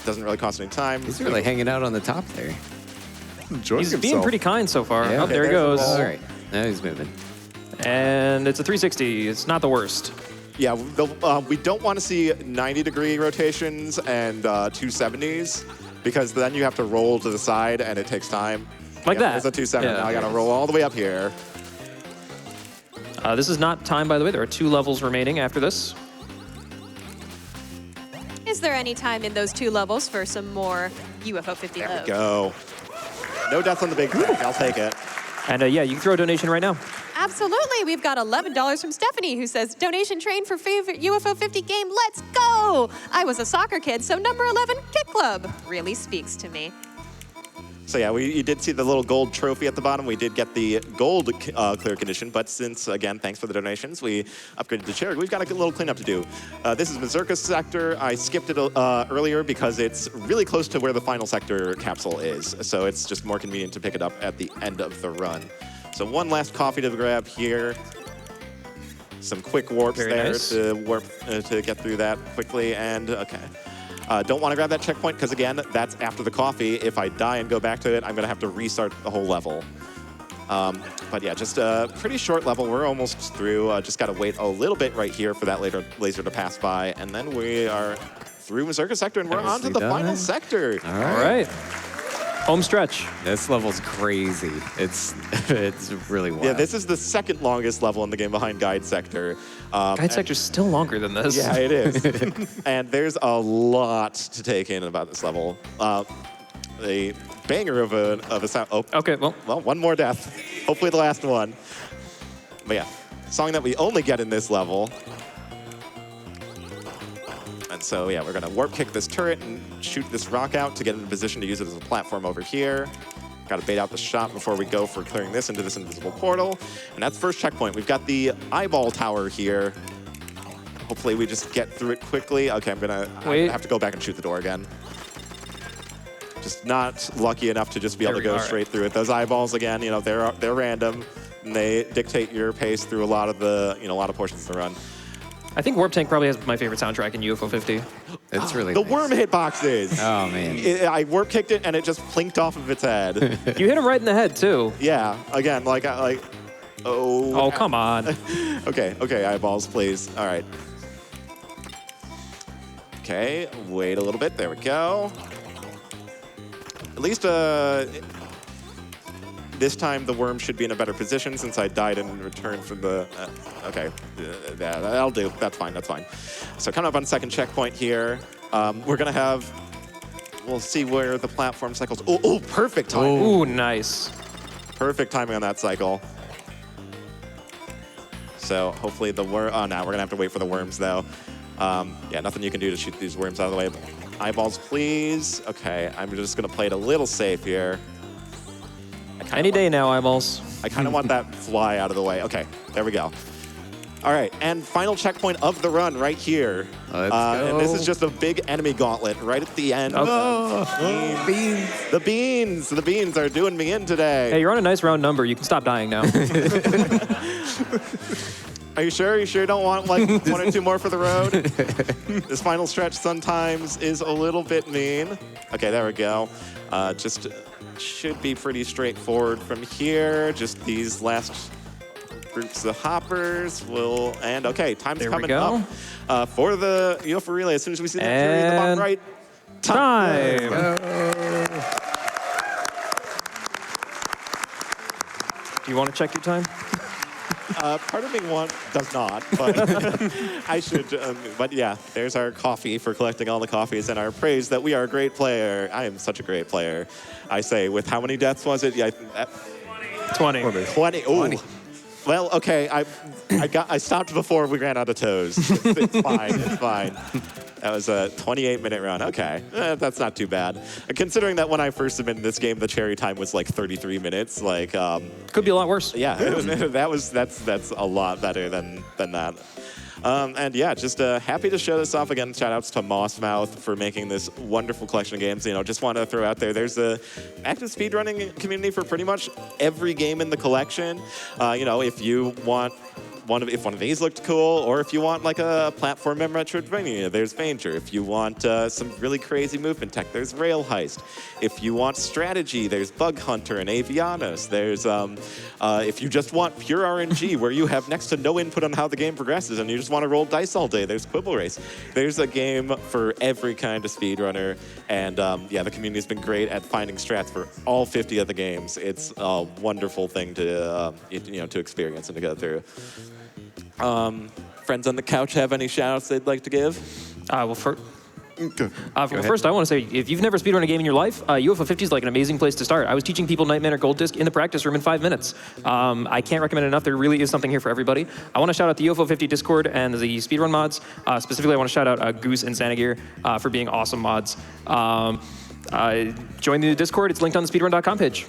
doesn't really cost any time. He's really hanging out on the top there. Enjoying He's himself. being pretty kind so far. Yeah. Oh, there he goes. All right, now he's moving. And it's a 360. It's not the worst. Yeah, we don't want to see 90-degree rotations and 270s because then you have to roll to the side and it takes time. Like that. There's a 2-7. Yeah. Now I got to roll all the way up here. This is not time, by the way. There are 2 levels remaining after this. Is there any time in those 2 levels for some more UFO 50 There love? we go. No deaths on the big thing. I'll take it. And yeah, you can throw a donation right now. Absolutely. We've got $11 from Stephanie, who says, donation train for favorite UFO 50 game. Let's go. I was a soccer kid, so number 11, Kit Club, really speaks to me. So yeah, you did see the little gold trophy at the bottom. We did get the gold clear condition, but since, again, thanks for the donations, we upgraded to charity. We've got a little cleanup to do. This is Berserker sector. I skipped it earlier because it's really close to where the final sector capsule is. So it's just more convenient to pick it up at the end of the run. So one last coffee to grab here. Some quick warps Very there nice. to warp to get through that quickly. And okay. Don't want to grab that checkpoint because, again, that's after the coffee. If I die and go back to it, I'm going to have to restart the whole level. But yeah, just a pretty short level. We're almost through. Just got to wait a little bit right here for that laser to pass by. And then we are through Berserker sector, and we're on to the final sector. All All right. right. Home stretch. This level's crazy. It's really wild. Yeah, this is the second longest level in the game behind Guide Sector. Guide sector's still longer than this. Yeah, it is. And there's a lot to take in about this level. A banger of a sound. Oh, Okay, well, one more death. Hopefully the last one. But yeah, song that we only get in this level. And so yeah, we're gonna warp kick this turret and shoot this rock out to get into position to use it as a platform over here. Gotta bait out the shot before we go for clearing this into this invisible portal. And that's first checkpoint. We've got the eyeball tower here. Hopefully we just get through it quickly. Okay, I have to go back and shoot the door again. Just not lucky enough to just be able to go straight through it. Those eyeballs, again, you know, they're random, and they dictate your pace through a lot of the, a lot of portions of the run. I think Warp Tank probably has my favorite soundtrack in UFO 50. It's really The nice. worm hitboxes. Oh, man. I warp kicked it and it just plinked off of its head. You hit him right in the head, too. Yeah, again, oh. Oh, come on. Okay, eyeballs, please. All right. Okay, wait a little bit. There we go. At least this time the worm should be in a better position since I died in return for the... okay, yeah, that'll do. That's fine, that's fine. So coming up on second checkpoint here, we're going to have... We'll see where the platform cycles... Oh, perfect timing. Ooh, nice. Perfect timing on that cycle. So hopefully the worm... Oh, no, we're going to have to wait for the worms, though. Yeah, nothing you can do to shoot these worms out of the way. Eyeballs, please. Okay, I'm just going to play it a little safe here. Any day now, eyeballs. I kind of want that fly out of the way. Okay, there we go. All right, and final checkpoint of the run right here. Let's go. And this is just a big enemy gauntlet right at the end. Oh, beans. The beans. The beans are doing me in today. Hey, you're on a nice round number. You can stop dying now. Are you sure? You sure you don't want like 1 or 2 more for the road? This final stretch sometimes is a little bit mean. Okay, there we go. Just should be pretty straightforward from here. Just these last groups of hoppers will, and okay, time's There we coming go. up for the UFO relay. As soon as we see that cherry in the bottom And right, Time. Do you want to check your time? Part of me does not, but I should. But yeah, there's our coffee for collecting all the coffees and our praise that we are a great player. I am such a great player. I say, with how many deaths was it? Yeah, 20. 20. Oh. Well, okay. I stopped before we ran out of toes. It's fine. It's fine. That was a 28-minute run. Okay, that's not too bad. Considering that when I first submitted this game, the cherry time was like 33 minutes. Like, Could be a lot worse. yeah, that's a lot better than that. And yeah, just happy to show this off again. Shout outs to Mossmouth for making this wonderful collection of games. Just want to throw out there, there's a active speedrunning community for pretty much every game in the collection. If you want if one of these looked cool, or if you want like a platformer Metroidvania, there's Vanger. If you want some really crazy movement tech, there's Rail Heist. If you want strategy, there's Bug Hunter and Avianos. There's if you just want pure RNG, where you have next to no input on how the game progresses and you just want to roll dice all day, there's Quibble Race. There's a game for every kind of speedrunner, and yeah, the community's been great at finding strats for all 50 of the games. It's a wonderful thing to to experience and to go through. Friends on the couch have any shout-outs they'd like to give? First, I want to say, if you've never speedrun a game in your life, UFO 50 is like an amazing place to start. I was teaching people Night Manor Gold Disc in the practice room in 5 minutes. I can't recommend it enough. There really is something here for everybody. I want to shout out the UFO 50 Discord and the speedrun mods. Specifically, I want to shout out Goose and Xanagir for being awesome mods. Join the Discord. It's linked on the speedrun.com page.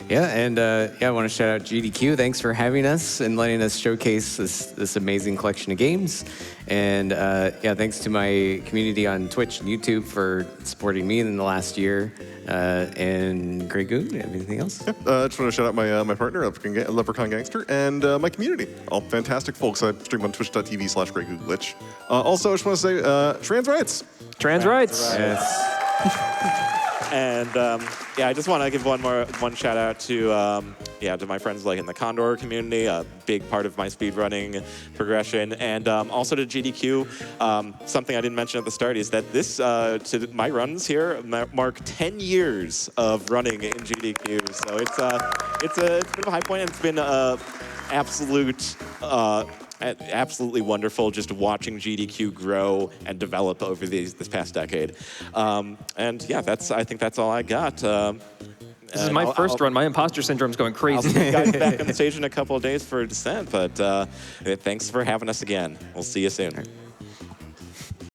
Yeah, and I want to shout out GDQ. Thanks for having us and letting us showcase this amazing collection of games. And thanks to my community on Twitch and YouTube for supporting me in the last year. And GrayGoo, anything else? Yeah, I just want to shout out my partner, Leprechaun Gangster, and my community. All fantastic folks. I stream on twitch.tv/GrayGooGlitch. Also, I just want to say trans rights. Trans rights. Yes. And I just want to give one shout out to my friends like in the Condor community, a big part of my speedrunning progression, and also to GDQ. Something I didn't mention at the start is that my runs here mark 10 years of running in GDQ. So it's a bit of a high point, and it's been absolutely wonderful just watching GDQ grow and develop over this past decade. I think that's all I got. This is my first run. My imposter syndrome's going crazy. I'll see you guys back on the stage in a couple of days for Descent, but thanks for having us again. We'll see you soon.